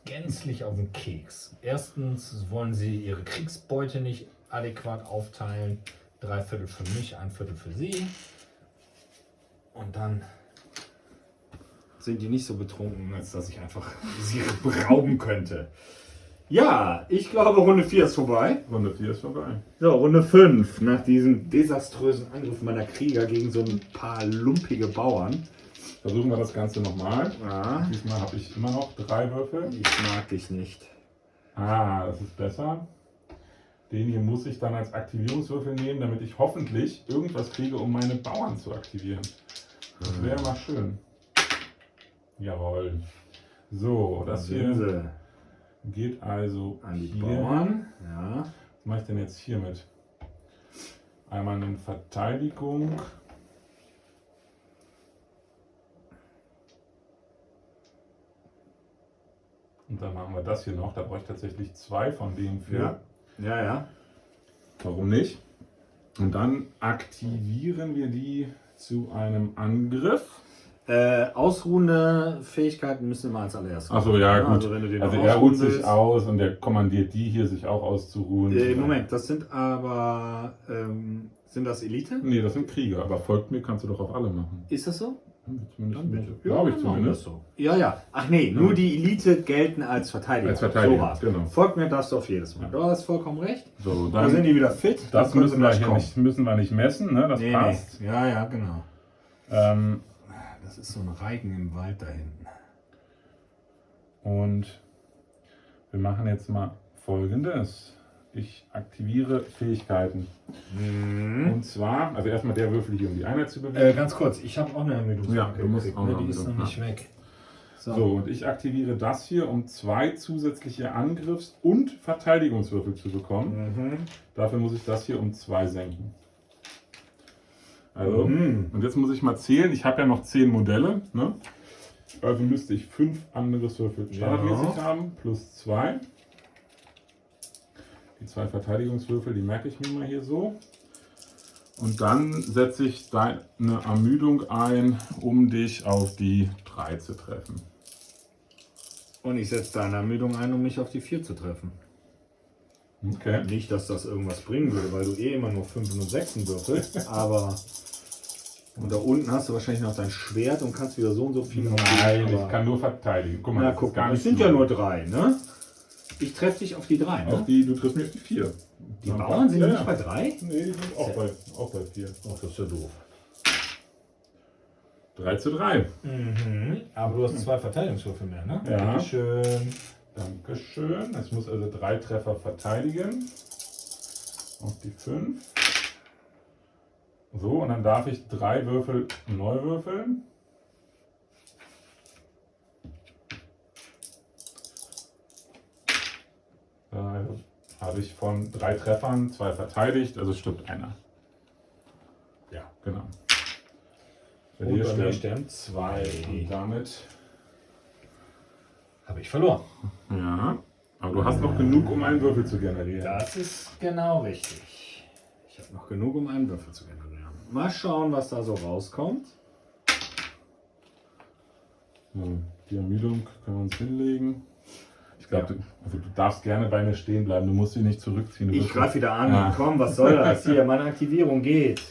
[SPEAKER 1] gänzlich auf den Keks. Erstens wollen sie ihre Kriegsbeute nicht adäquat aufteilen. 3/4 für mich, 1/4 für sie. Und dann sind die nicht so betrunken, als dass ich einfach sie berauben könnte. Ja, ich glaube, Runde 4 ist vorbei.
[SPEAKER 2] Runde 4 ist vorbei.
[SPEAKER 1] So, Runde 5. Nach diesem desaströsen Angriff meiner Krieger gegen so ein paar lumpige Bauern.
[SPEAKER 2] Versuchen wir das Ganze nochmal.
[SPEAKER 1] Ja,
[SPEAKER 2] Diesmal habe ich immer noch 3 Würfel.
[SPEAKER 1] ich mag dich nicht.
[SPEAKER 2] Ah, das ist besser. Den hier muss ich dann als Aktivierungswürfel nehmen, damit ich hoffentlich irgendwas kriege, um meine Bauern zu aktivieren. Das wäre mal schön. Jawohl. So, das hier
[SPEAKER 1] Sense.
[SPEAKER 2] geht also
[SPEAKER 1] An die
[SPEAKER 2] hier.
[SPEAKER 1] Bauern. Ja.
[SPEAKER 2] Was mache ich denn jetzt hiermit? Einmal eine Verteidigung. Und dann machen wir das hier noch. Da brauche ich tatsächlich 2 von denen für.
[SPEAKER 1] Ja. Ja, ja.
[SPEAKER 2] Warum nicht? Und dann aktivieren wir die zu einem Angriff.
[SPEAKER 1] Ausruhende Fähigkeiten müssen wir als allererstes.
[SPEAKER 2] Achso, ja, gut.
[SPEAKER 1] Also, wenn du den
[SPEAKER 2] Also
[SPEAKER 1] noch
[SPEAKER 2] er ruht
[SPEAKER 1] ausruhen
[SPEAKER 2] sich
[SPEAKER 1] willst.
[SPEAKER 2] aus und er kommandiert die hier, sich auch auszuruhen.
[SPEAKER 1] Moment, das sind aber. Sind das Elite?
[SPEAKER 2] Nee, das sind Krieger, aber folgt mir kannst du doch auf alle machen.
[SPEAKER 1] Ist das so?
[SPEAKER 2] Zumindest
[SPEAKER 1] bitte.
[SPEAKER 2] bitte. Glaube ich
[SPEAKER 1] dann machen wir das
[SPEAKER 2] zumindest.
[SPEAKER 1] so. Ja, ja. Ach nee, nur die Elite gelten als Verteidiger.
[SPEAKER 2] Als Verteidiger,
[SPEAKER 1] So war's.
[SPEAKER 2] genau.
[SPEAKER 1] Folgt mir das doch jedes Mal. Du hast vollkommen recht.
[SPEAKER 2] So,
[SPEAKER 1] Da sind
[SPEAKER 2] dann,
[SPEAKER 1] die wieder fit.
[SPEAKER 2] das
[SPEAKER 1] Dann können
[SPEAKER 2] müssen
[SPEAKER 1] sie
[SPEAKER 2] wir
[SPEAKER 1] gleich
[SPEAKER 2] hier
[SPEAKER 1] kommen.
[SPEAKER 2] müssen wir nicht messen, ne? Das
[SPEAKER 1] Nee,
[SPEAKER 2] passt.
[SPEAKER 1] nee. Ja, ja, genau.
[SPEAKER 2] Ähm,
[SPEAKER 1] Das ist so ein Reigen im Wald da hinten.
[SPEAKER 2] und wir machen jetzt mal Folgendes. Ich aktiviere Fähigkeiten. Und zwar, also erstmal der Würfel hier, um die Einheit zu bewegen.
[SPEAKER 1] Ganz kurz, ich habe auch eine Ermüdungsmarke
[SPEAKER 2] Ja, du musst
[SPEAKER 1] gekriegt,
[SPEAKER 2] auch
[SPEAKER 1] ne?
[SPEAKER 2] eine
[SPEAKER 1] Die ist noch
[SPEAKER 2] Ermüdung,
[SPEAKER 1] nicht weg.
[SPEAKER 2] So, und ich aktiviere das hier, um 2 zusätzliche Angriffs- und Verteidigungswürfel zu bekommen.
[SPEAKER 1] Mhm.
[SPEAKER 2] Dafür muss ich das hier um 2 senken. Also,
[SPEAKER 1] Mhm.
[SPEAKER 2] und jetzt muss ich mal zählen. Ich habe ja noch 10 Modelle. Ne? Also müsste ich 5 Angriffswürfel standardmäßig haben, plus 2. Die 2 Verteidigungswürfel, die merke ich mir mal hier so. Und dann setze ich deine Ermüdung ein, um dich auf die 3 zu treffen.
[SPEAKER 1] Und ich setze deine Ermüdung ein, um mich auf die 4 zu treffen.
[SPEAKER 2] Okay.
[SPEAKER 1] Nicht, dass das irgendwas bringen würde, weil du eh immer nur 5 und 6 würfelst, aber. Und da unten hast du wahrscheinlich noch dein Schwert und kannst wieder so und so viel
[SPEAKER 2] Nein,
[SPEAKER 1] aber-
[SPEAKER 2] ich kann nur verteidigen. Guck mal,
[SPEAKER 1] Na
[SPEAKER 2] das
[SPEAKER 1] guck
[SPEAKER 2] ist gar
[SPEAKER 1] mal, es
[SPEAKER 2] nicht
[SPEAKER 1] sind ja nur 3, ne? Ich treffe dich auf die 3,
[SPEAKER 2] Auf
[SPEAKER 1] ne?
[SPEAKER 2] die, du triffst mir auf die 4.
[SPEAKER 1] Die Bauern sind
[SPEAKER 2] ja,
[SPEAKER 1] nicht
[SPEAKER 2] ja.
[SPEAKER 1] bei 3?
[SPEAKER 2] Nee, die sind auch bei 4.
[SPEAKER 1] Ach, das ist ja doof.
[SPEAKER 2] 3:3.
[SPEAKER 1] Aber du hast 2 Verteidigungswürfel mehr, ne?
[SPEAKER 2] Ja.
[SPEAKER 1] Dankeschön.
[SPEAKER 2] Dankeschön. Ich muss also 3 Treffer verteidigen. Auf die 5. So, und dann darf ich 3 Würfel neu würfeln. Da habe ich von 3 Treffern 2 verteidigt, also stirbt einer.
[SPEAKER 1] Ja.
[SPEAKER 2] Genau. Bei
[SPEAKER 1] Und
[SPEAKER 2] dir
[SPEAKER 1] bei mir
[SPEAKER 2] sterben
[SPEAKER 1] sterben 2.
[SPEAKER 2] und damit.
[SPEAKER 1] Habe ich verloren.
[SPEAKER 2] Ja, aber du hast noch genug, um einen Würfel zu generieren.
[SPEAKER 1] Das ist genau richtig. Ich habe noch genug, um einen Würfel zu generieren. Mal schauen, was da so rauskommt.
[SPEAKER 2] Die Ermüdung können wir uns hinlegen. Ich glaube, du darfst gerne bei mir stehen bleiben. Du musst sie nicht zurückziehen. Du
[SPEAKER 1] Ich
[SPEAKER 2] wirst-
[SPEAKER 1] greife wieder an.
[SPEAKER 2] Ja.
[SPEAKER 1] Komm, was soll das? Hier, meine Aktivierung geht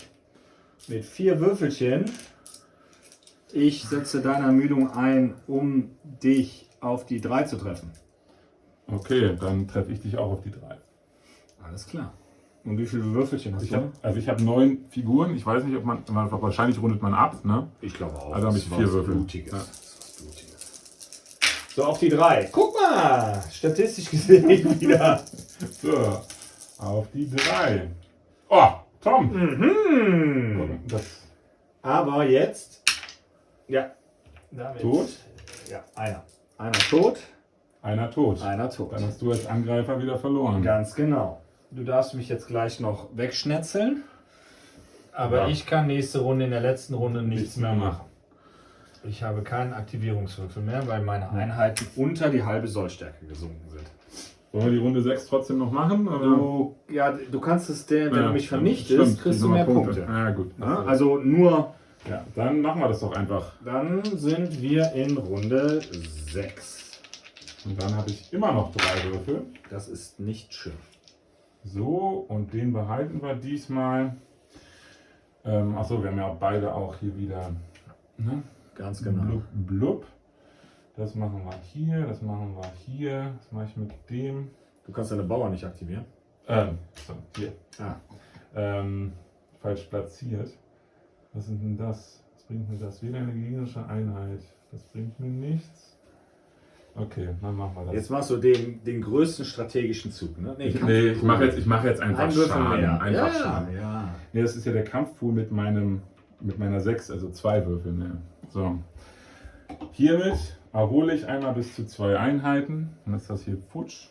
[SPEAKER 1] mit 4 Würfelchen. Ich setze deine Ermüdung ein, um dich auf die 3 zu treffen.
[SPEAKER 2] Okay, dann treffe ich dich auch auf die 3.
[SPEAKER 1] Alles klar. Und wie viele Würfelchen hast
[SPEAKER 2] Ich
[SPEAKER 1] du?
[SPEAKER 2] habe 9 Figuren. Ich weiß nicht, ob man wahrscheinlich rundet man ab, ne?
[SPEAKER 1] Ich glaube auch.
[SPEAKER 2] Also habe ich
[SPEAKER 1] Das
[SPEAKER 2] 4
[SPEAKER 1] war was
[SPEAKER 2] Würfel.
[SPEAKER 1] Blutiges.
[SPEAKER 2] Ja.
[SPEAKER 1] Das ist was Blutiges. So, auf die 3. Guck mal! Statistisch gesehen wieder.
[SPEAKER 2] So, auf die 3. Oh, Tom!
[SPEAKER 1] Mhm.
[SPEAKER 2] Das
[SPEAKER 1] Aber jetzt. Ja. Damit.
[SPEAKER 2] Tot?
[SPEAKER 1] Ja, einer. Einer tot.
[SPEAKER 2] einer tot.
[SPEAKER 1] Einer tot.
[SPEAKER 2] Dann hast du als Angreifer wieder verloren.
[SPEAKER 1] Ganz genau. Du darfst mich jetzt gleich noch wegschnetzeln. Aber
[SPEAKER 2] Ja.
[SPEAKER 1] ich kann nächste Runde, in der letzten Runde nichts
[SPEAKER 2] Nichts
[SPEAKER 1] mehr
[SPEAKER 2] mehr
[SPEAKER 1] machen. Ich habe keinen Aktivierungswürfel mehr, weil meine Einheiten unter die halbe Sollstärke gesunken sind.
[SPEAKER 2] Wollen wir die Runde 6 trotzdem noch machen? Oder?
[SPEAKER 1] Du kannst es, wenn
[SPEAKER 2] Ja,
[SPEAKER 1] du mich
[SPEAKER 2] stimmt,
[SPEAKER 1] vernichtest, kriegst du
[SPEAKER 2] nochmal
[SPEAKER 1] mehr Punkte.
[SPEAKER 2] Ja, gut.
[SPEAKER 1] Ja, also nur,
[SPEAKER 2] Ja, dann machen wir das doch einfach.
[SPEAKER 1] dann sind wir in Runde 6.
[SPEAKER 2] Und dann habe ich immer noch 3 Würfel.
[SPEAKER 1] Das ist nicht schön.
[SPEAKER 2] So, und den behalten wir diesmal. Achso, wir haben ja auch beide auch hier wieder. Ne?
[SPEAKER 1] Ganz genau.
[SPEAKER 2] Blub, blub. Das machen wir hier, das machen wir hier. Das mache ich mit dem.
[SPEAKER 1] Du kannst deine Bauern nicht aktivieren.
[SPEAKER 2] So, hier.
[SPEAKER 1] Ah.
[SPEAKER 2] Falsch platziert. Was ist denn das? Was bringt mir das? Wieder eine gegnerische Einheit. Das bringt mir nichts. Okay, dann machen wir das.
[SPEAKER 1] Jetzt machst du den größten strategischen Zug, ne?
[SPEAKER 2] Nee, ich mache jetzt einfach
[SPEAKER 1] Ein Würfel
[SPEAKER 2] Schaden.
[SPEAKER 1] mehr.
[SPEAKER 2] Einfach
[SPEAKER 1] Ja,
[SPEAKER 2] Schaden.
[SPEAKER 1] ja.
[SPEAKER 2] Nee, das ist ja der Kampfpool mit meiner 6, also 2 Würfel. Ne? So. Hiermit erhole ich einmal bis zu 2 Einheiten. Dann ist das hier futsch.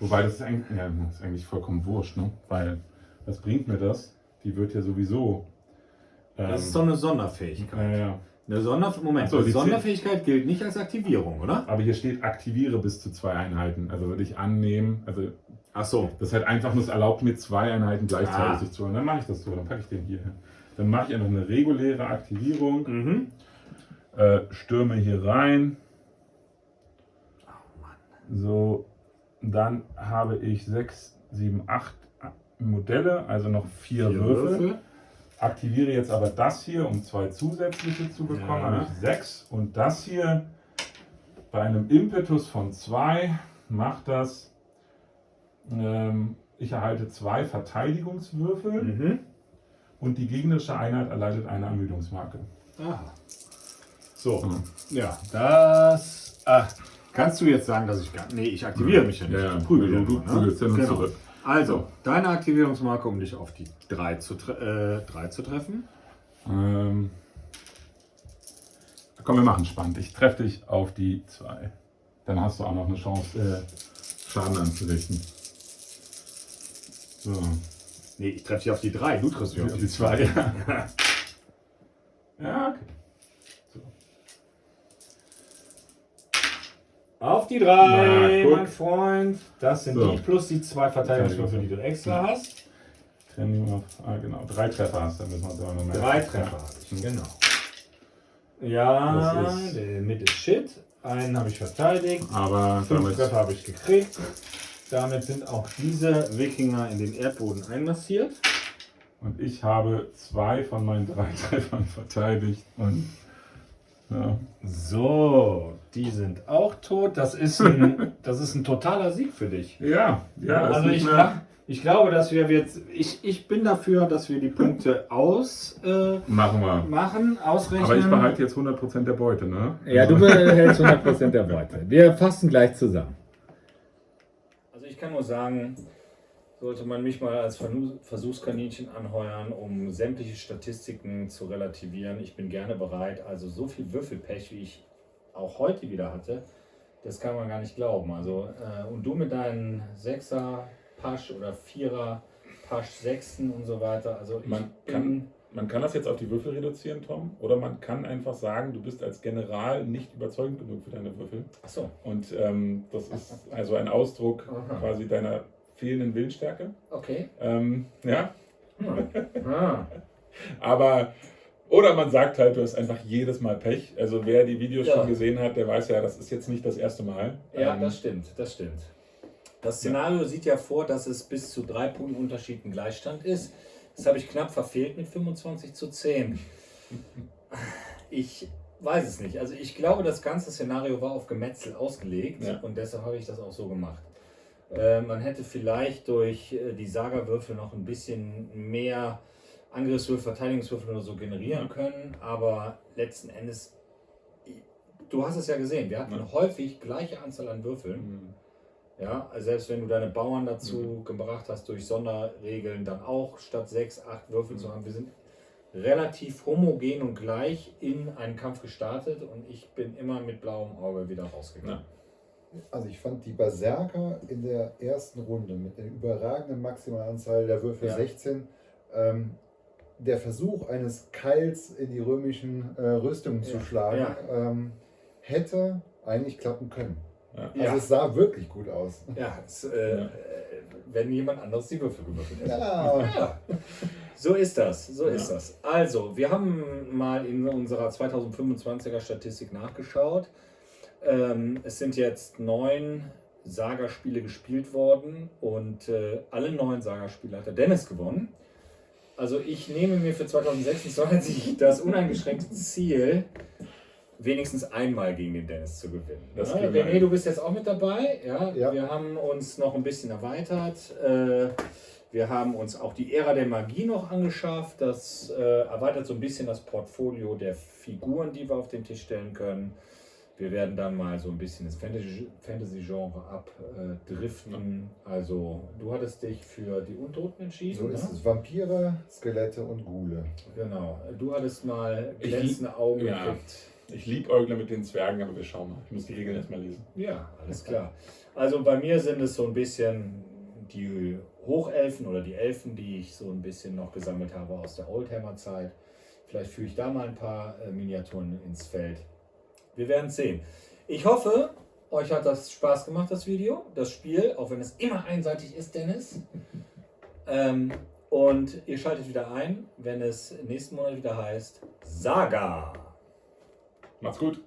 [SPEAKER 2] Wobei das ist eigentlich vollkommen wurscht, ne? Weil, was bringt mir das? Die wird ja sowieso.
[SPEAKER 1] Das ist so eine Sonderfähigkeit.
[SPEAKER 2] Ja.
[SPEAKER 1] Eine Moment,
[SPEAKER 2] Ach so,
[SPEAKER 1] eine
[SPEAKER 2] die
[SPEAKER 1] Sonderfähigkeit gilt nicht als Aktivierung, oder?
[SPEAKER 2] Aber hier steht, aktiviere bis zu 2 Einheiten. Also würde ich annehmen, also
[SPEAKER 1] Ach so.
[SPEAKER 2] das halt einfach nur, es erlaubt mir 2 Einheiten gleichzeitig zu holen. Dann mache ich das so, dann packe ich den hier hin. Dann mache ich einfach eine reguläre Aktivierung,
[SPEAKER 1] Mhm.
[SPEAKER 2] stürme hier rein.
[SPEAKER 1] Oh Mann.
[SPEAKER 2] So, dann habe ich 6, 7, 8 Modelle, also noch 4 Würfel. Aktiviere jetzt aber das hier, um 2 zusätzliche zu bekommen.
[SPEAKER 1] Ja.
[SPEAKER 2] Habe ich 6. Und das hier bei einem Impetus von 2 macht das. Ich erhalte 2 Verteidigungswürfel
[SPEAKER 1] Mhm.
[SPEAKER 2] und die gegnerische Einheit erleidet eine Ermüdungsmarke.
[SPEAKER 1] Aha. So.
[SPEAKER 2] Mhm.
[SPEAKER 1] Ja, das. Kannst du jetzt sagen, dass ich gar. Nee, ich aktiviere mich ja nicht.
[SPEAKER 2] Ja,
[SPEAKER 1] Ich prügel
[SPEAKER 2] du
[SPEAKER 1] nur, ne?
[SPEAKER 2] prügelst ja nur
[SPEAKER 1] Genau.
[SPEAKER 2] zurück.
[SPEAKER 1] Also, deine Aktivierungsmarke, um dich auf die 3 zu treffen.
[SPEAKER 2] Komm, wir machen spannend. Ich treffe dich auf die 2. Dann hast du auch noch eine Chance, Schaden anzurichten. So.
[SPEAKER 1] Nee, ich treffe dich auf die 3, du triffst mich auf die 2.
[SPEAKER 2] Ja, okay. So.
[SPEAKER 1] Auf die 3,
[SPEAKER 2] Na, guck.
[SPEAKER 1] mein Freund. Das sind
[SPEAKER 2] So.
[SPEAKER 1] die plus die 2 Verteidigungswürfel, die du extra hast.
[SPEAKER 2] Training auf. Genau. 3 Treffer hast, dann müssen wir uns aber noch mehr.
[SPEAKER 1] 3 Treffer habe ich, genau. Ja,
[SPEAKER 2] Das ist-
[SPEAKER 1] der mit ist Shit. Einen habe ich verteidigt.
[SPEAKER 2] Aber
[SPEAKER 1] 5
[SPEAKER 2] damit.
[SPEAKER 1] Treffer habe ich gekriegt. Damit sind auch diese Wikinger in den Erdboden einmassiert.
[SPEAKER 2] Und ich habe 2 von meinen 3 Treffern verteidigt. Und. Ja.
[SPEAKER 1] So, die sind auch tot. Das ist ein totaler Sieg für dich.
[SPEAKER 2] Ja, ist
[SPEAKER 1] also
[SPEAKER 2] nicht
[SPEAKER 1] ich
[SPEAKER 2] mehr-
[SPEAKER 1] mach, Ich glaube, dass wir jetzt. Ich bin dafür, dass wir die Punkte
[SPEAKER 2] Machen wir.
[SPEAKER 1] ausrechnen.
[SPEAKER 2] Aber ich behalte jetzt 100% der Beute, ne?
[SPEAKER 4] Ja, du behältst 100% der Beute. Wir fassen gleich zusammen.
[SPEAKER 1] Also ich kann nur sagen, sollte man mich mal als Versuchskaninchen anheuern, um sämtliche Statistiken zu relativieren. Ich bin gerne bereit. Also so viel Würfelpech, wie ich auch heute wieder hatte, das kann man gar nicht glauben. Also und du mit deinen 6er Pasch oder 4er Pasch 6 und so weiter. Also
[SPEAKER 3] Man kann das jetzt auf die Würfel reduzieren, Tom, oder man kann einfach sagen, du bist als General nicht überzeugend genug für deine Würfel.
[SPEAKER 1] Ach so.
[SPEAKER 3] Und das ist also ein Ausdruck quasi deiner fehlenden Willensstärke.
[SPEAKER 1] Okay.
[SPEAKER 3] Ja.
[SPEAKER 1] Ah.
[SPEAKER 3] Aber, oder man sagt halt, du hast einfach jedes Mal Pech. Also wer die Videos schon gesehen hat, der weiß ja, das ist jetzt nicht das erste Mal.
[SPEAKER 1] Ja, das stimmt. Das Szenario sieht ja vor, dass es bis zu 3 Punkten Unterschied ein Gleichstand ist. Das habe ich knapp verfehlt mit 25:10. Ich weiß es nicht. Also ich glaube, das ganze Szenario war auf Gemetzel ausgelegt und deshalb habe ich das auch so gemacht. Man hätte vielleicht durch die Saga-Würfel noch ein bisschen mehr Angriffswürfel, Verteidigungswürfel oder so generieren können, aber letzten Endes, du hast es ja gesehen, wir hatten häufig gleiche Anzahl an Würfeln. Ja, also selbst wenn du deine Bauern dazu gebracht hast, durch Sonderregeln dann auch statt 6, 8 Würfel zu haben, wir sind relativ homogen und gleich in einen Kampf gestartet und ich bin immer mit blauem Auge wieder rausgegangen.
[SPEAKER 5] Also ich fand die Berserker in der ersten Runde mit der überragenden Maximalanzahl der Würfel 16, der Versuch eines Keils in die römischen Rüstungen zu schlagen, hätte eigentlich klappen können. Also es sah wirklich gut aus.
[SPEAKER 1] Ja, wenn jemand anderes die Würfel gewürfelt hätte.
[SPEAKER 5] Ja.
[SPEAKER 1] So ist das, das. Also, wir haben mal in unserer 2025er Statistik nachgeschaut. Es sind jetzt 9 Saga-Spiele gespielt worden und alle 9 Saga-Spiele hat der Dennis gewonnen. Also ich nehme mir für 2026 das uneingeschränkte Ziel, wenigstens einmal gegen den Dennis zu gewinnen. René, du bist jetzt auch mit dabei. Ja? Wir haben uns noch ein bisschen erweitert. Wir haben uns auch die Ära der Magie noch angeschafft. Das erweitert so ein bisschen das Portfolio der Figuren, die wir auf den Tisch stellen können. Wir werden dann mal so ein bisschen das Fantasy-Genre abdriften. Also du hattest dich für die Untoten entschieden.
[SPEAKER 5] So ist es. Vampire, Skelette und Ghule.
[SPEAKER 1] Genau. Du hattest mal glänzende Augen gekriegt.
[SPEAKER 3] Ich liebäugle mit den Zwergen, aber wir schauen mal. Ich muss die Regeln erstmal lesen.
[SPEAKER 1] Ja, alles klar. Also bei mir sind es so ein bisschen die Hochelfen oder die Elfen, die ich so ein bisschen noch gesammelt habe aus der Oldhammer-Zeit. Vielleicht führe ich da mal ein paar Miniaturen ins Feld. Wir werden es sehen. Ich hoffe, euch hat das Spaß gemacht, das Video, das Spiel, auch wenn es immer einseitig ist, Dennis. Und ihr schaltet wieder ein, wenn es nächsten Monat wieder heißt Saga.
[SPEAKER 3] Macht's gut.